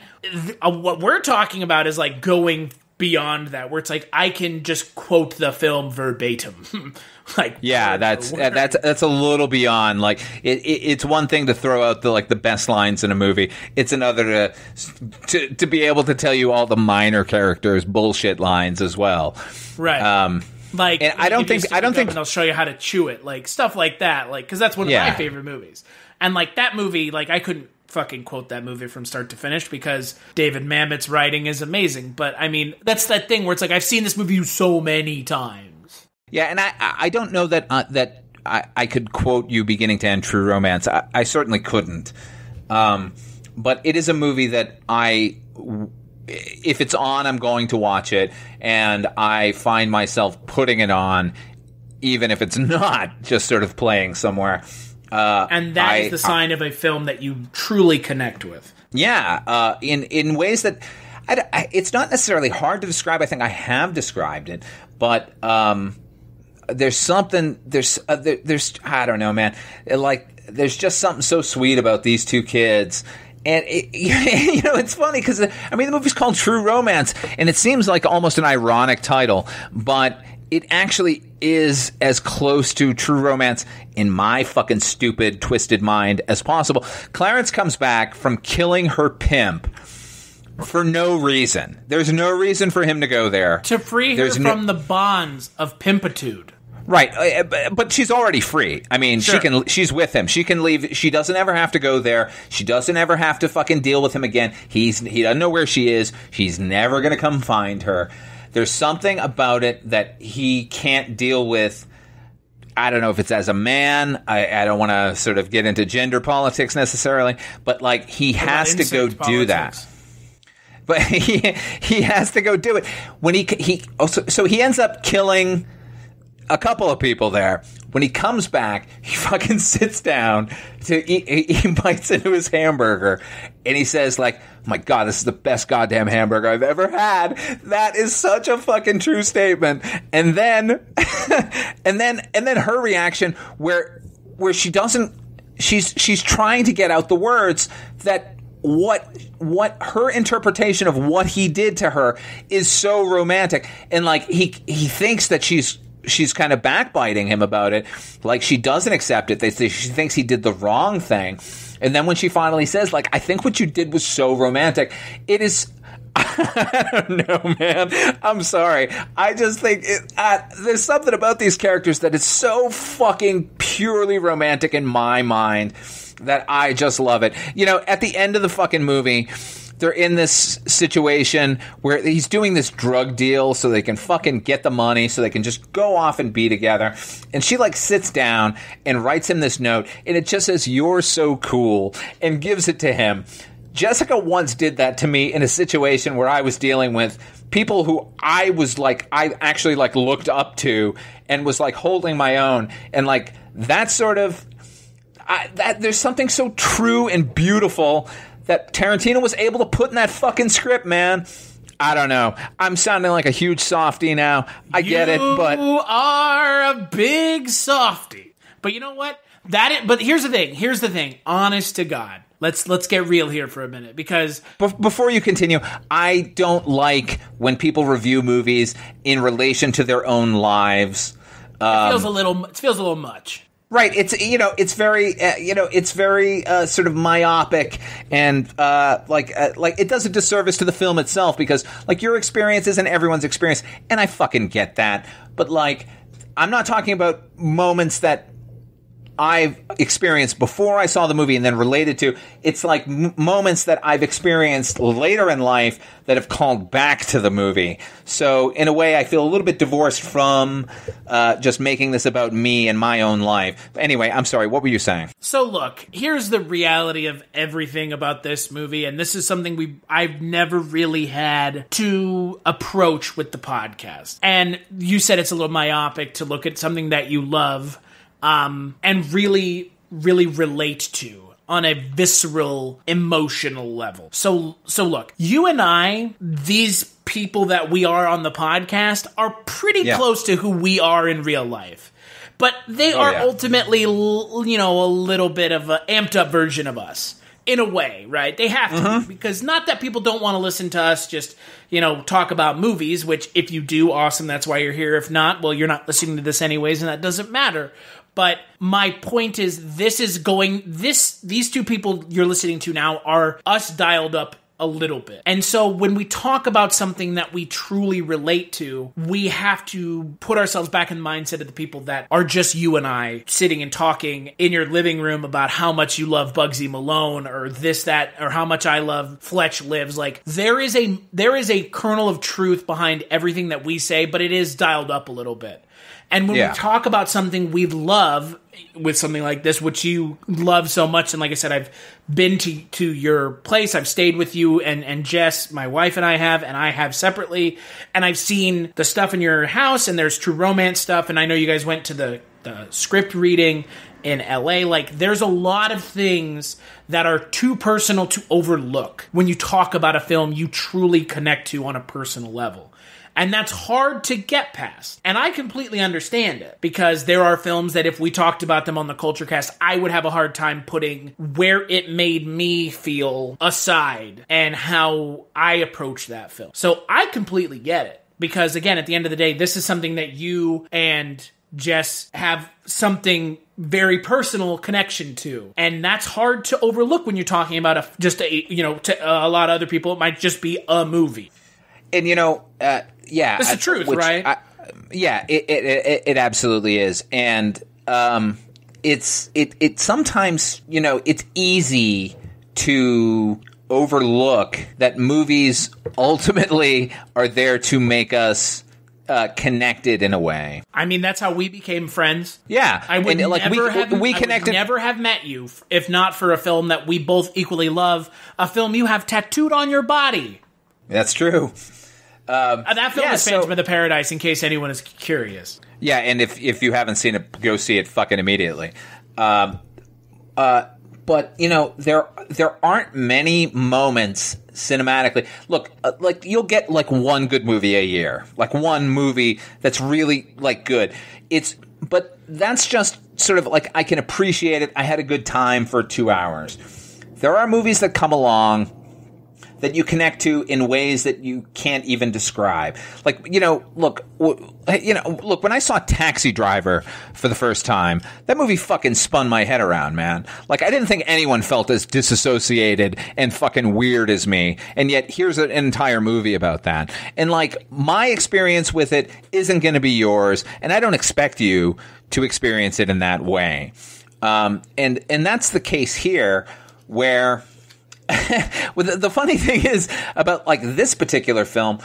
what we're talking about is, like, going beyond that, where it's like, I can just quote the film verbatim. Like, yeah, that's a little beyond. Like, it's one thing to throw out the best lines in a movie. It's another to be able to tell you all the minor characters' bullshit lines as well. Right. Like, and I don't think they'll show you how to chew it, like stuff like that. Like, because that's one of my favorite movies. And like that movie, like I couldn't fucking quote that movie from start to finish because David Mamet's writing is amazing. But I mean, that's that thing where it's like I've seen this movie so many times. Yeah, and I don't know that I could quote you beginning to end True Romance. I certainly couldn't. But it is a movie that if it's on, I'm going to watch it, and I find myself putting it on, even if it's not just sort of playing somewhere. And that is the sign of a film that you truly connect with. Yeah, in ways that it's not necessarily hard to describe. I think I have described it, but there's something there's I don't know, man. There's just something so sweet about these two kids. And you know, it's funny because I mean the movie's called True Romance, and it seems like almost an ironic title, but it actually is as close to True Romance in my fucking stupid, twisted mind as possible. Clarence comes back from killing her pimp for no reason. There's no reason for him to go there. To free her from the bonds of pimpitude. Right, but she's already free. I mean, sure. She's with him. She can leave. She doesn't ever have to go there. She doesn't ever have to fucking deal with him again. He doesn't know where she is. He's never going to come find her. There's something about it that he can't deal with. I don't know if it's as a man. I don't want to sort of get into gender politics necessarily, but like he has to go do that. But he has to go do it when so he ends up killing a couple of people there. When he comes back, he fucking sits down to eat, he bites into his hamburger, and he says, like, oh my God, this is the best goddamn hamburger I've ever had. That is such a fucking true statement. And then, and then her reaction where she doesn't, she's trying to get out the words that what her interpretation of what he did to her is so romantic. And like, he thinks that she's kind of backbiting him about it. Like, she doesn't accept it. She thinks he did the wrong thing. And then when she finally says, like, I think what you did was so romantic, it is... I don't know, man. I'm sorry. I just think there's something about these characters that is so fucking purely romantic in my mind that I just love it. You know, at the end of the fucking movie... They're in this situation where he's doing this drug deal so they can fucking get the money so they can just go off and be together. And she like sits down and writes him this note, and it just says, "You're so cool," and gives it to him. Jessica once did that to me in a situation where I was dealing with people who I actually like looked up to and was like holding my own. And like that sort of, there's something so true and beautiful that Tarantino was able to put in that fucking script, man. I don't know. I'm sounding like a huge softie now. I get it, but... You are a big softie. But you know what? But here's the thing. Honest to God. Let's get real here for a minute, because... Before you continue, I don't like when people review movies in relation to their own lives. It feels a little much. Right, it's very sort of myopic, and like it does a disservice to the film itself, because like your experience isn't everyone's experience, and I fucking get that. But like, I'm not talking about moments that I've experienced before I saw the movie and then related to. It's like moments that I've experienced later in life that have called back to the movie. So in a way, I feel a little bit divorced from just making this about me and my own life. But anyway, I'm sorry. What were you saying? So look, here's the reality of everything about this movie, and this is something I've never really had to approach with the podcast. And you said it's a little myopic to look at something that you love and really, really relate to. on a visceral, emotional level. So look, you and I, these people that we are on the podcast, are pretty close to who we are in real life. But they are ultimately, a little bit of an amped up version of us. In a way, right? They have to, because not that people don't want to listen to us just, talk about movies, which if you do, awesome, that's why you're here. If not, well, you're not listening to this anyways, and that doesn't matter. But my point is, these two people you're listening to now are us dialed up a little bit. And so when we talk about something that we truly relate to, we have to put ourselves back in the mindset of the people that are just you and I sitting and talking in your living room about how much you love Bugsy Malone or this, that, or how much I love Fletch Lives. Like, there is a kernel of truth behind everything that we say, but it is dialed up a little bit. And when we talk about something we love with something like this, which you love so much, and like I said, I've been to your place, I've stayed with you and Jess, my wife, and I have separately, and I've seen the stuff in your house, and there's true romance stuff, and I know you guys went to the script reading in LA. Like, there's a lot of things that are too personal to overlook when you talk about a film you truly connect to on a personal level. And that's hard to get past. And I completely understand it, because there are films that if we talked about them on the Culture Cast, I would have a hard time putting where it made me feel aside and how I approach that film. So I completely get it. Because again, at the end of the day, this is something that you and Jess have something very personal connection to. And that's hard to overlook when you're talking about to a lot of other people, it might just be a movie. And it's the truth, right? It absolutely is, and it sometimes it's easy to overlook that movies ultimately are there to make us connected in a way. I mean, that's how we became friends. Yeah, I would never have met you if not for a film that we both equally love, a film you have tattooed on your body. That's true. That film is Phantom of the Paradise, in case anyone is curious. Yeah, and if you haven't seen it, go see it fucking immediately. But there aren't many moments cinematically. Look, you'll get one good movie a year, one movie that's really good. But that's just sort of I can appreciate it. I had a good time for 2 hours. There are movies that come along that you connect to in ways that you can't even describe. Look, when I saw Taxi Driver for the first time, that movie fucking spun my head around, man. I didn't think anyone felt as disassociated and fucking weird as me. And yet, here's an entire movie about that. And, my experience with it isn't going to be yours, and I don't expect you to experience it in that way. And that's the case here, where... Well, the funny thing is about this particular film,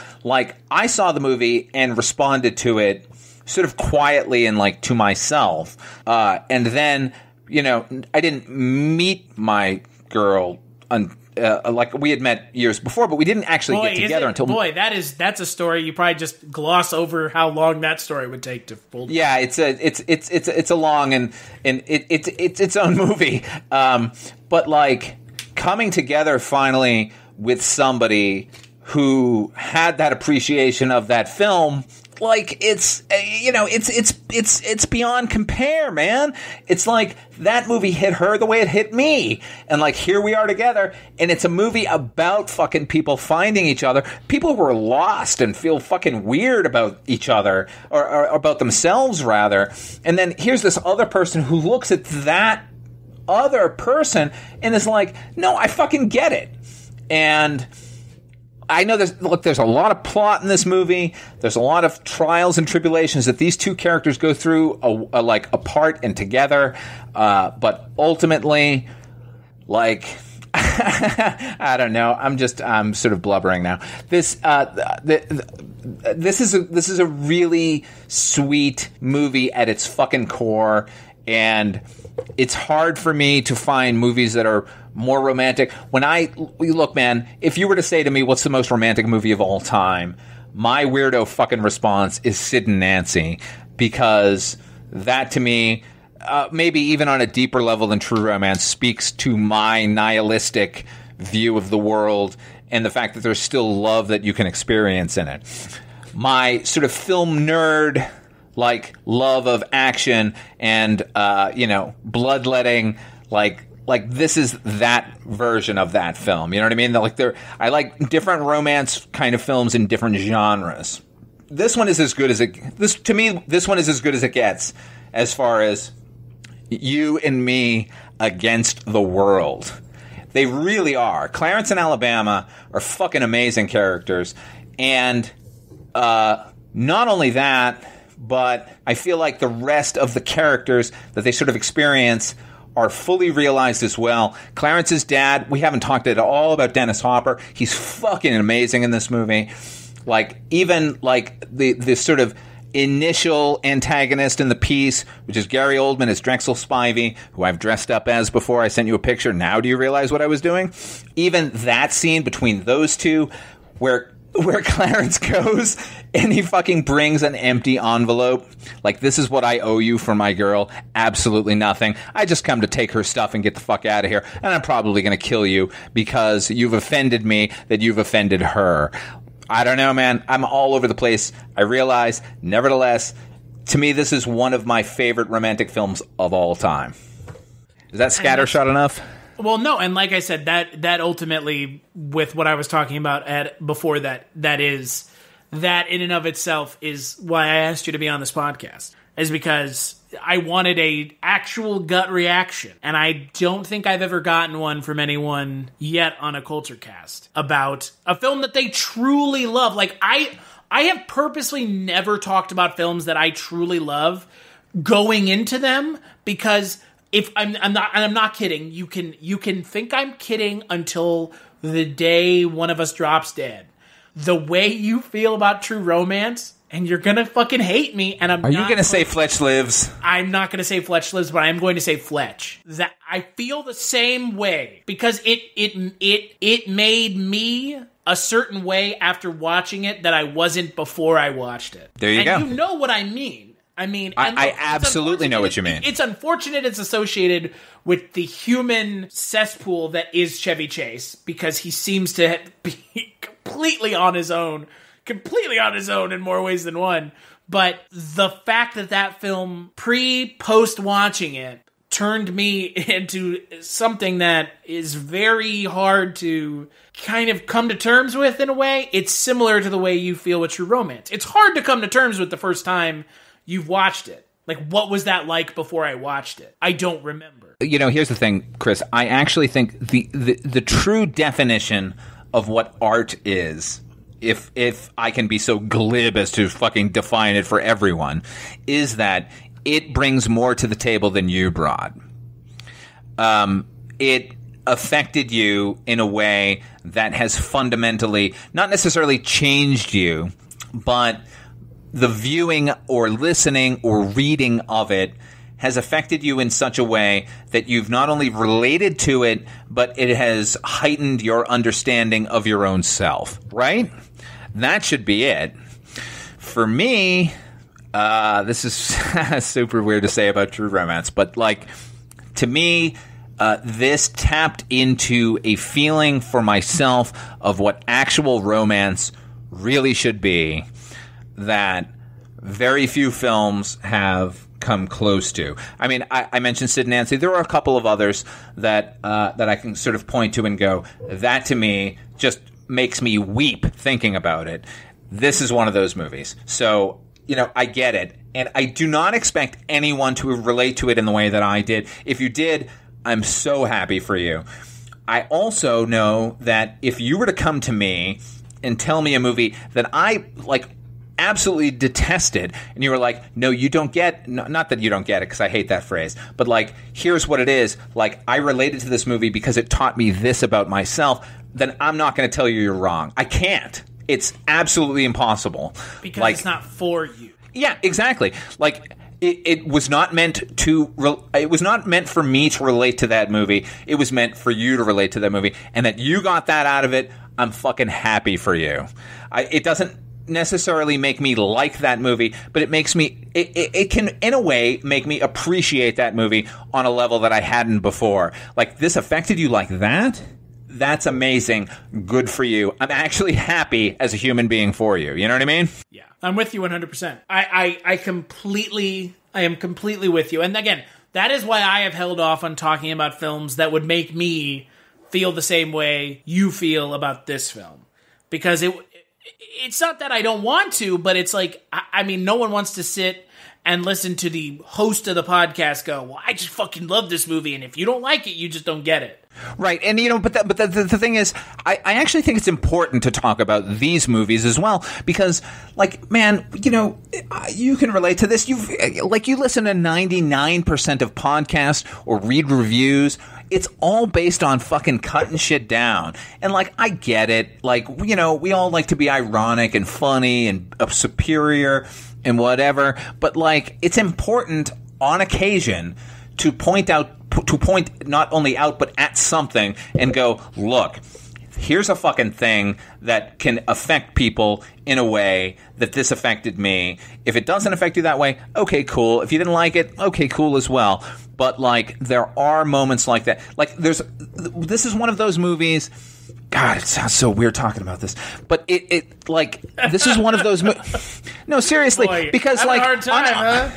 I saw the movie and responded to it sort of quietly and to myself, and then I didn't meet my girl we had met years before, but we didn't actually get together until that's a story you probably just gloss over how long that story would take to fold. Yeah, it's a long and it's its own movie, but coming together finally with somebody who had that appreciation of that film, it's beyond compare, man. It's that movie hit her the way it hit me, and here we are together, and it's a movie about fucking people finding each other, people who are lost and feel fucking weird about each other, or about themselves rather, and then here's this other person who looks at that other person and is no, I fucking get it. And I know there's a lot of plot in this movie. There's a lot of trials and tribulations that these two characters go through apart and together. But ultimately, I don't know. I'm sort of blubbering now. This is a really sweet movie at its fucking core, and it's hard for me to find movies that are more romantic. Look, man, if you were to say to me, what's the most romantic movie of all time? My weirdo fucking response is Sid and Nancy, because that to me, maybe even on a deeper level than True Romance, speaks to my nihilistic view of the world and the fact that there's still love that you can experience in it. My sort of film nerd, like, love of action and, bloodletting, like this is that version of that film. You know what I mean? Like, I like different romance kind of films in different genres. This one is as good as this one is as good as it gets as far as you and me against the world. They really are. Clarence and Alabama are fucking amazing characters. And not only that, but I feel like the rest of the characters that they sort of experience are fully realized as well. Clarence's dad, we haven't talked at all about Dennis Hopper. He's fucking amazing in this movie. Like, even like the sort of initial antagonist in the piece, which is Gary Oldman as Drexel Spivey, who I've dressed up as before. I sent you a picture. Now do you realize what I was doing? Even that scene between those two, where Clarence goes and he fucking brings an empty envelope. Like, this is what I owe you for my girl. Absolutely nothing. I just come to take her stuff and get the fuck out of here. And I'm probably going to kill you because you've offended me, that you've offended her. I don't know, man. I'm all over the place. I realize, nevertheless, to me, this is one of my favorite romantic films of all time. Is that scattershot enough? Well, no, and like I said, that ultimately, with what I was talking about before that in and of itself is why I asked you to be on this podcast, is because I wanted a actual gut reaction, and I don't think I've ever gotten one from anyone yet on a Culture Cast about a film that they truly love. Like, I have purposely never talked about films that I truly love going into them, because if I'm not kidding. You can think I'm kidding until the day one of us drops dead. The way you feel about True Romance, and you're gonna fucking hate me. And Are you gonna say Fletch Lives? I'm not gonna say Fletch Lives, but I'm going to say Fletch. That I feel the same way, because it made me a certain way after watching it that I wasn't before I watched it. There you go. You know what I mean. I absolutely know what you mean. It's unfortunate it's associated with the human cesspool that is Chevy Chase, because he seems to be completely on his own in more ways than one. But the fact that film, post watching it, turned me into something that is very hard to kind of come to terms with in a way. It's similar to the way you feel with True Romance. It's hard to come to terms with the first time you've watched it. Like, what was that like before I watched it? I don't remember. You know, here's the thing, Chris. I actually think the true definition of what art is, if I can be so glib as to fucking define it for everyone, is that it brings more to the table than you brought. It affected you in a way that has fundamentally, not necessarily changed you, but the viewing or listening or reading of it has affected you in such a way that you've not only related to it, but it has heightened your understanding of your own self, right? That should be it. For me, this is super weird to say about True Romance, but like, to me, this tapped into a feeling for myself of what actual romance really should be, that very few films have come close to. I mean, I mentioned Sid and Nancy. There are a couple of others that I can sort of point to and go, that to me just makes me weep thinking about it. This is one of those movies. So, you know, I get it. And I do not expect anyone to relate to it in the way that I did. If you did, I'm so happy for you. I also know that if you were to come to me and tell me a movie that I, like, absolutely detested, and you were like, no, you don't get, not that you don't get it, because I hate that phrase, but like, here's what it is, like, I related to this movie because it taught me this about myself, then I'm not going to tell you you're wrong. I can't. It's absolutely impossible. Because like, it's not for you. Yeah, exactly. Like, it was not meant to. It was not meant for me to relate to that movie. It was meant for you to relate to that movie, and that you got that out of it. I'm fucking happy for you. It doesn't necessarily make me like that movie, but it makes me, it can, in a way, make me appreciate that movie on a level that I hadn't before. Like, this affected you like that? That's amazing. Good for you. I'm actually happy as a human being for you. You know what I mean? Yeah, I'm with you 100%. I am completely with you. And again, that is why I have held off on talking about films that would make me feel the same way you feel about this film. Because it's not that I don't want to, but it's like, I mean, no one wants to sit and listen to the host of the podcast go, well, I just fucking love this movie, and if you don't like it, you just don't get it. Right, and but the thing is, I actually think it's important to talk about these movies as well, because, like, man, you can relate to this. You listen to 99% of podcasts or read reviews. It's all based on fucking cutting shit down. And, like, I get it. Like, we all like to be ironic and funny and superior and whatever. But, like, it's important on occasion to point not only out, but at something and go, look, here's a fucking thing that can affect people in a way that this affected me. If it doesn't affect you that way, okay, cool. If you didn't like it, okay, cool as well. But, like, there are moments like that. Like, this is one of those movies. God, it sounds so weird talking about this, but this is one of those. No, seriously, Boy, because, having like, a hard time, huh?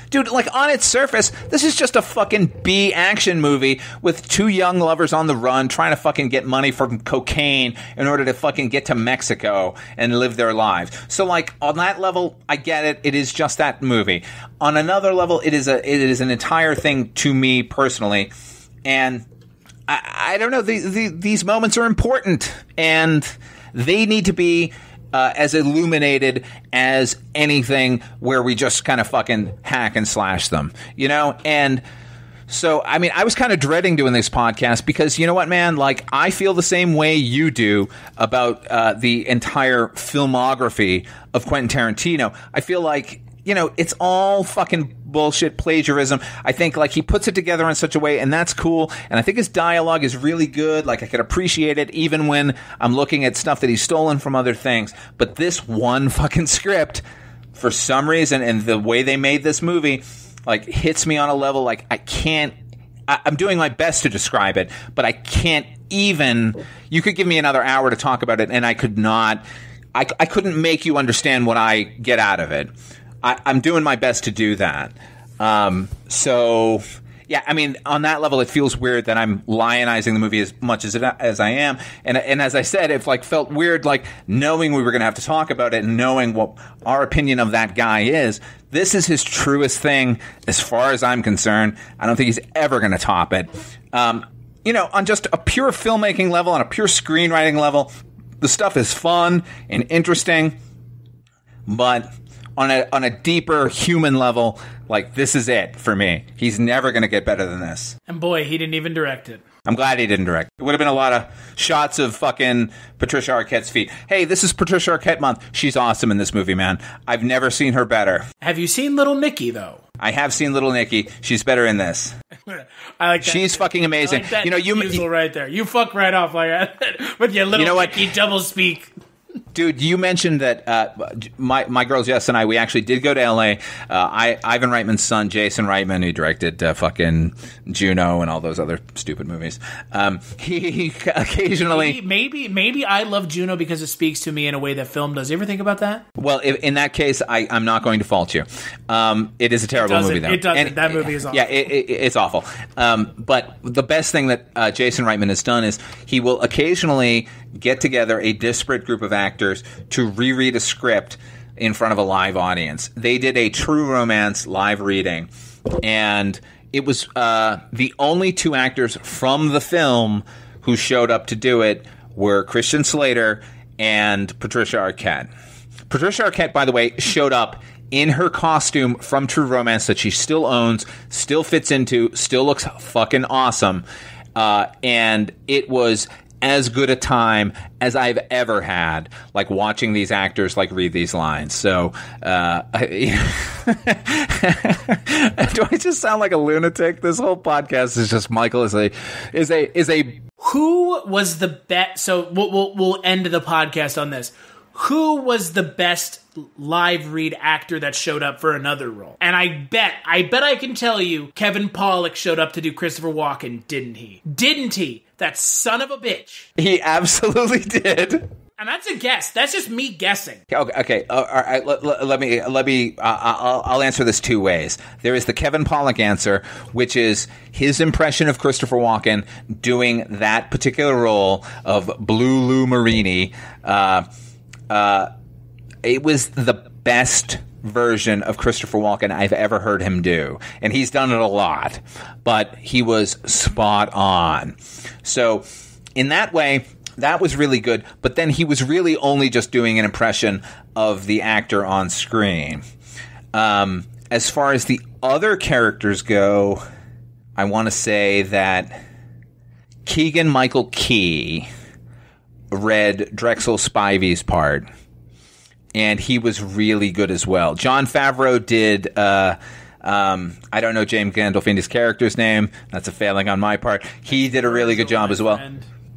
Dude, like, on its surface, this is just a fucking B action movie with two young lovers on the run trying to fucking get money from cocaine in order to fucking get to Mexico and live their lives. So, like, on that level, I get it. It is just that movie. On another level, it is an entire thing to me personally. And I don't know. These moments are important, and they need to be as illuminated as anything where we just kind of fucking hack and slash them, And so, I mean, I was kind of dreading doing this podcast because, you know what, man? Like, I feel the same way you do about the entire filmography of Quentin Tarantino. I feel like, it's all fucking bullshit plagiarism. I think, like, he puts it together in such a way, and that's cool. And I think his dialogue is really good. Like, I could appreciate it even when I'm looking at stuff that he's stolen from other things. But this one fucking script, for some reason, and the way they made this movie, like, hits me on a level, like, I'm doing my best to describe it, but I can't even. You could give me another hour to talk about it, and I could not. I couldn't make you understand what I get out of it. I'm doing my best to do that. So, yeah, I mean, on that level, it feels weird that I'm lionizing the movie as much as I am. And as I said, it felt weird, like, knowing we were going to have to talk about it and knowing what our opinion of that guy is. This is his truest thing, as far as I'm concerned. I don't think he's ever going to top it. On just a pure filmmaking level, on a pure screenwriting level, the stuff is fun and interesting, but on a deeper human level, like, this is it for me. He's never going to get better than this. And boy, he didn't even direct it. I'm glad he didn't direct. It would have been a lot of shots of fucking Patricia Arquette's feet. Hey, this is Patricia Arquette month. She's awesome in this movie, man. I've never seen her better. Have you seen Little Nicky, though? I have seen Little Nicky. She's better in this. I like that. She's fucking amazing. I like that you right there. You fuck right off like that with your Little Nicky double speak. Dude, you mentioned that my girls, Jess, and I, we actually did go to L.A. Ivan Reitman's son, Jason Reitman, who directed fucking Juno and all those other stupid movies, he occasionally... Maybe I love Juno because it speaks to me in a way that film does. You ever think about that? Well, in that case, I'm not going to fault you. It is a terrible movie, though. It doesn't. That movie is awful. Yeah, it's awful. But the best thing that Jason Reitman has done is he will occasionally get together a disparate group of actors to reread a script in front of a live audience. They did a True Romance live reading, and it was the only two actors from the film who showed up to do it were Christian Slater and Patricia Arquette. Patricia Arquette, by the way, showed up in her costume from True Romance that she still owns, still fits into, still looks fucking awesome, and it was as good a time as I've ever had, like, watching these actors, like, read these lines. So, do I just sound like a lunatic? This whole podcast is just Michael is a. Who was the best? So we'll end the podcast on this. who was the best live read actor that showed up for another role. And I bet I can tell you Kevin Pollak showed up to do Christopher Walken, didn't he? Didn't he? That son of a bitch. He absolutely did. And that's a guess. That's just me guessing. Okay. All right. Let me. I'll answer this two ways. There is the Kevin Pollak answer, which is his impression of Christopher Walken doing that particular role of Blue Lou Marini. It was the best version of Christopher Walken I've ever heard him do. And he's done it a lot, but he was spot on. So in that way, that was really good. But then he was really only just doing an impression of the actor on screen. As far as the other characters go, I want to say that Keegan-Michael Key read Drexel Spivey's part. And he was really good as well. Jon Favreau did, I don't know James Gandolfini's character's name. That's a failing on my part. He did a really good job as well.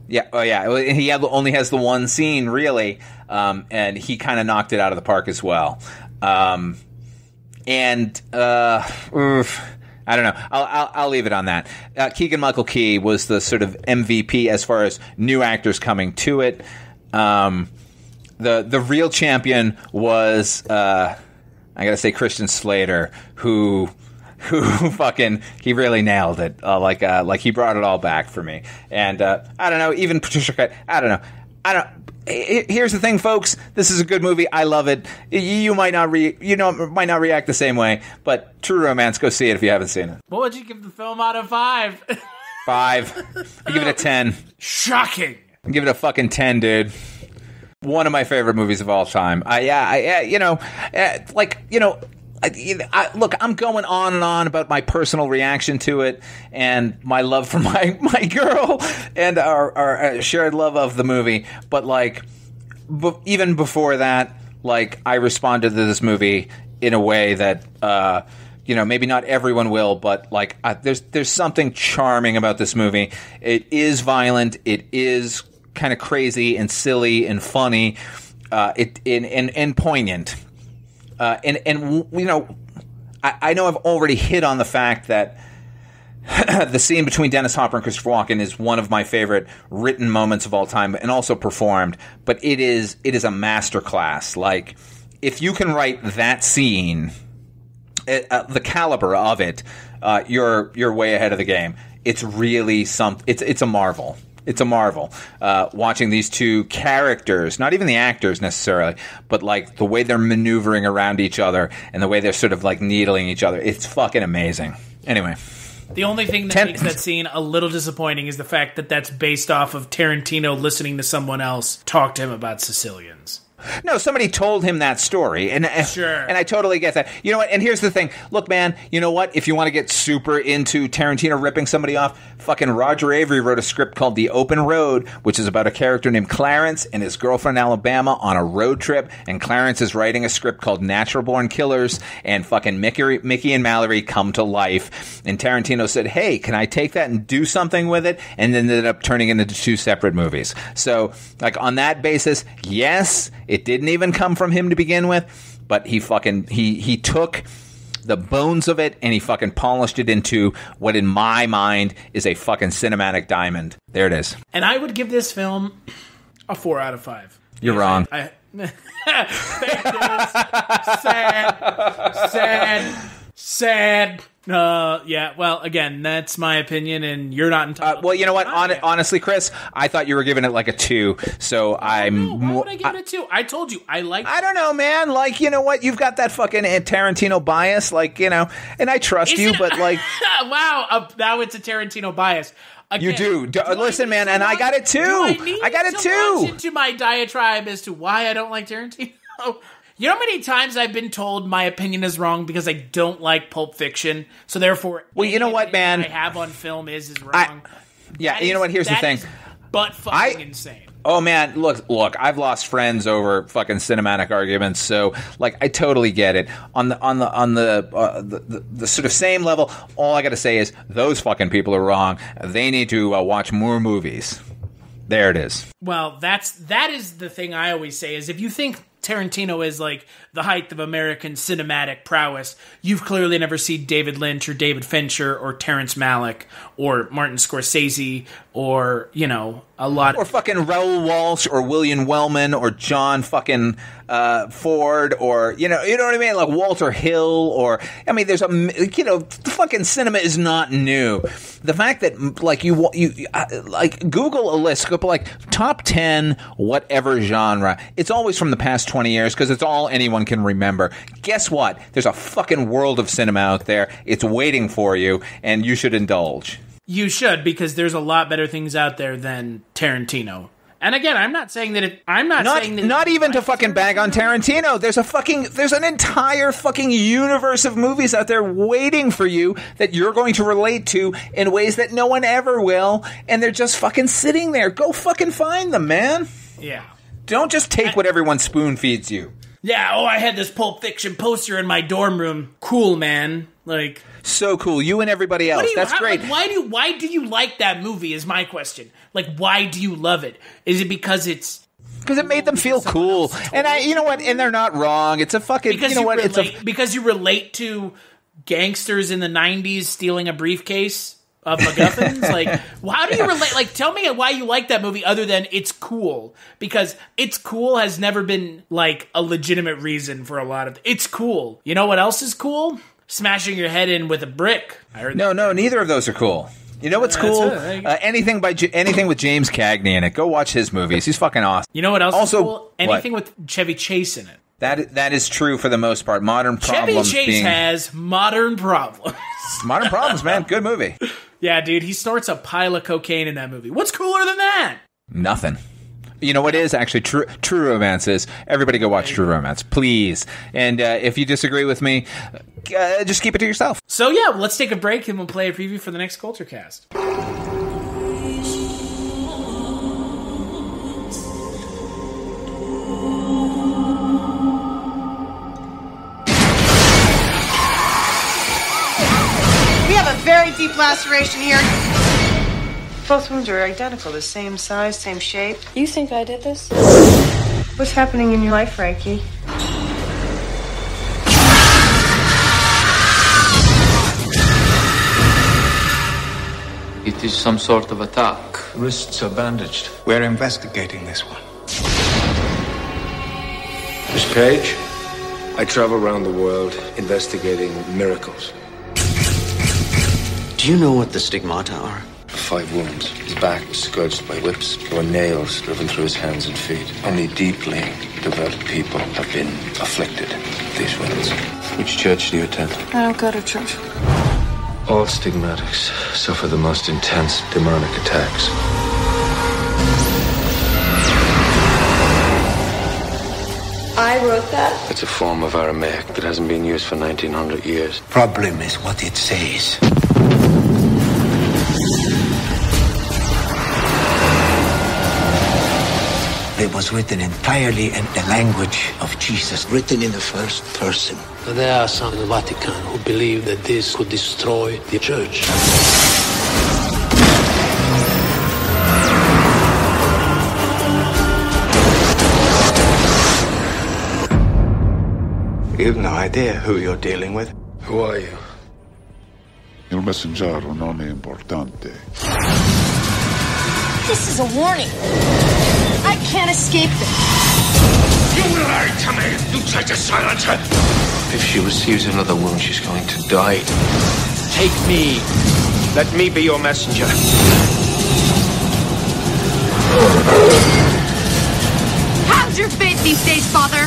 Yeah, oh yeah. He only has the one scene, really, and he kind of knocked it out of the park as well. I don't know. I'll leave it on that. Keegan-Michael Key was the sort of MVP as far as new actors coming to it. The real champion was I gotta say Christian Slater, who fucking he really nailed it. Like he brought it all back for me. And I don't know, even Patricia Arquette. I don't know. Here's the thing, folks. This is a good movie. I love it. You might not might not react the same way, but True Romance, go see it if you haven't seen it. What would you give the film out of 5? 5. I give it a 10. Shocking. I give it a fucking 10, dude. One of my favorite movies of all time. Look, I'm going on and on about my personal reaction to it and my love for my girl and our shared love of the movie. But even before that, I responded to this movie in a way that, maybe not everyone will, but there's something charming about this movie. It is violent. It is kind of crazy and silly and funny, and poignant. I know I've already hit on the fact that the scene between Dennis Hopper and Christopher Walken is one of my favorite written moments of all time, and also performed. But it is a masterclass. If you can write that scene, the caliber of it, you're way ahead of the game. It's really something. It's a marvel. It's a marvel watching these two characters, not even the actors necessarily, but the way they're maneuvering around each other and the way they're sort of needling each other. It's fucking amazing. Anyway. The only thing that makes that scene a little disappointing is the fact that that's based off of Tarantino listening to someone else talk to him about Sicilians. No, somebody told him that story, and I totally get that. You know what? And here's the thing. Look, man, you know what? If you want to get super into Tarantino ripping somebody off, fucking Roger Avery wrote a script called The Open Road, which is about a character named Clarence and his girlfriend in Alabama on a road trip, and Clarence is writing a script called Natural Born Killers, and fucking Mickey and Mallory come to life, and Tarantino said, hey, can I take that and do something with it? And then ended up turning it into 2 separate movies. So, on that basis, yes, it didn't even come from him to begin with, but he took the bones of it and he fucking polished it into what in my mind is a fucking cinematic diamond. There it is. And I would give this film a 4 out of 5. You're wrong. Sad. Yeah, well, again, that's my opinion, and you're not entitled. Well, you know what? Honestly, Chris, I thought you were giving it a 2, so I'm... No, why would I give it a 2? I told you, I don't know, man. You know what? You've got that fucking Tarantino bias, and I trust you, but wow, now it's a Tarantino bias. Again, you do. Listen, man, and I got it too. I got it too. Launch into my diatribe as to why I don't like Tarantino. You know how many times I've been told my opinion is wrong because I don't like Pulp Fiction, so therefore, well, you know what, man, I have on film is wrong. You know what? Here's the thing. But fucking insane. Oh man, look! I've lost friends over fucking cinematic arguments, so I totally get it. On the sort of same level, all I got to say is those fucking people are wrong. They need to watch more movies. There it is. Well, that is the thing I always say, is if you think Tarantino is like the height of American cinematic prowess, you've clearly never seen David Lynch or David Fincher or Terrence Malick or Martin Scorsese or, you know, a lot. Or fucking Raoul Walsh or William Wellman or John fucking Ford or, you know what I mean? Like Walter Hill or, I mean, there's fucking cinema is not new. The fact that, like, you like, Google a list, go like top 10 whatever genre. It's always from the past 20 years because it's all anyone can remember. Guess what? There's a fucking world of cinema out there. It's waiting for you, and you should indulge. You should, because there's a lot better things out there than Tarantino. And again, I'm not saying that not even to fucking bag on Tarantino. There's an entire fucking universe of movies out there waiting for you that you're going to relate to in ways that no one ever will, and they're just fucking sitting there. Go fucking find them, man. Yeah. Don't just take what everyone spoon feeds you. Yeah, I had this Pulp Fiction poster in my dorm room. Cool, man. Like, so cool. You and everybody else. That's great. Like, why do you like that movie is my question. Like, why do you love it? Is it because it made them feel cool? And you know what? And they're not wrong. It's a fucking, because you relate to gangsters in the 90s stealing a briefcase of MacGuffins? Like, how do you relate? Like, tell me why you like that movie other than it's cool. Because it's cool has never been, like, a legitimate reason for a lot of... It's cool. You know what else is cool? Smashing your head in with a brick. No, neither of those are cool. You know what's cool? Anything with James Cagney in it. Go watch his movies. He's fucking awesome. You know what else is cool? Anything with Chevy Chase in it. That is true for the most part. Modern Problems. Chevy Chase has Modern Problems. Modern Problems, man. Good movie. Yeah, dude. He snorts a pile of cocaine in that movie. What's cooler than that? Nothing. You know what is actually True Romance is? Everybody go watch True Romance, please. And if you disagree with me, just keep it to yourself. So yeah, let's take a break and we'll play a preview for the next Culture Cast. We have a very deep laceration here. Both wounds are identical, the same size, same shape. You think I did this? What's happening in your life, Frankie? It is some sort of attack. Wrists are bandaged. We're investigating this one. Miss Page, I travel around the world investigating miracles. Do you know what the stigmata are? 5 wounds. His back was scourged by whips. There were nails driven through his hands and feet. Only deeply devout people have been afflicted with these wounds. Which church do you attend? I don't go to church. All stigmatics suffer the most intense demonic attacks. I wrote that? It's a form of Aramaic that hasn't been used for 1900 years. Problem is what it says. It was written entirely in the language of Jesus, written in the first person. There are some in the Vatican who believe that this could destroy the church. You have no idea who you're dealing with. Who are you? Il messaggero non è importante. This is a warning. I can't escape this. You lied to me! You tried to silence her! If she receives another wound, she's going to die. Take me. Let me be your messenger. How's your faith these days, Father?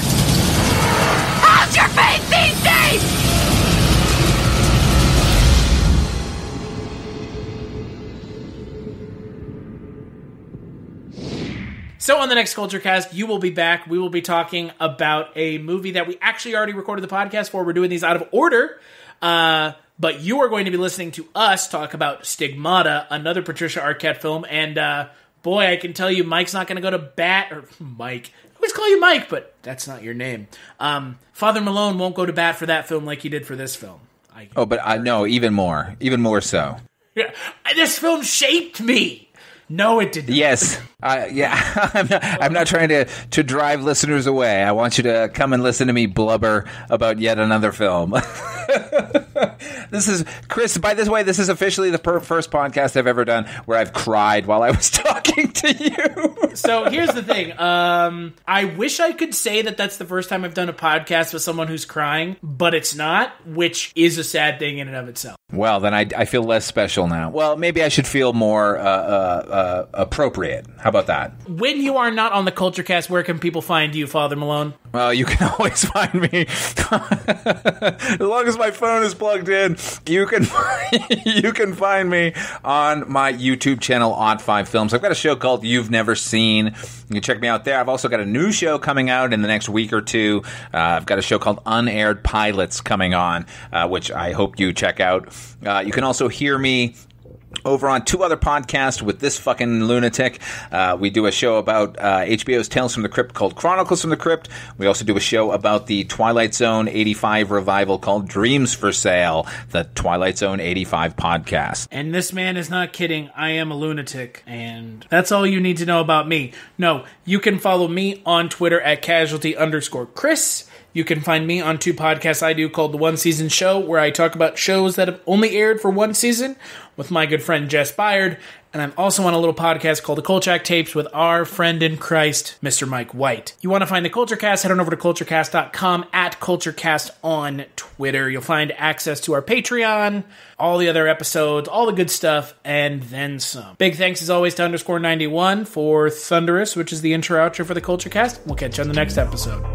How's your faith these days? So on the next Culture Cast, you will be back. We will be talking about a movie that we actually already recorded the podcast for. We're doing these out of order. But you are going to be listening to us talk about Stigmata, another Patricia Arquette film. And boy, I can tell you Mike's not going to go to bat. Or Mike. I always call you Mike, but that's not your name. Father Malone won't go to bat for that film like he did for this film. But no, even more so. Yeah, this film shaped me. No, it did not. Yes. I'm not trying to drive listeners away. I want you to come and listen to me blubber about yet another film. This is, Chris, by this way, this is officially the first podcast I've ever done where I've cried while I was talking to you. So here's the thing. I wish I could say that that's the first time I've done a podcast with someone who's crying, but it's not, which is a sad thing in and of itself. Well, then I feel less special now. Well, maybe I should feel more appropriate. How about that? When you are not on the Culture Cast, where can people find you, Father Malone? Well, you can always find me. As long as my phone is plugged in, you can find me on my YouTube channel, Odd Five Films. I've got a show called You've Never Seen. You can check me out there. I've also got a new show coming out in the next week or two. I've got a show called Unaired Pilots coming on, which I hope you check out. You can also hear me over on two other podcasts with this fucking lunatic. We do a show about HBO's Tales from the Crypt called Chronicles from the Crypt. We also do a show about the Twilight Zone 85 revival called Dreams for Sale, the Twilight Zone 85 podcast. And this man is not kidding. I am a lunatic. And that's all you need to know about me. No, you can follow me on Twitter at casualty_Chris. You can find me on two podcasts I do called The One Season Show, where I talk about shows that have only aired for one season with my good friend Jess Byard. And I'm also on a little podcast called The Kolchak Tapes with our friend in Christ, Mr. Mike White. You want to find the Culture Cast, head on over to culturecast.com, at CultureCast on Twitter. You'll find access to our Patreon, all the other episodes, all the good stuff, and then some. Big thanks as always to _91 for Thunderous, which is the intro outro for the Culture Cast. We'll catch you on the next episode.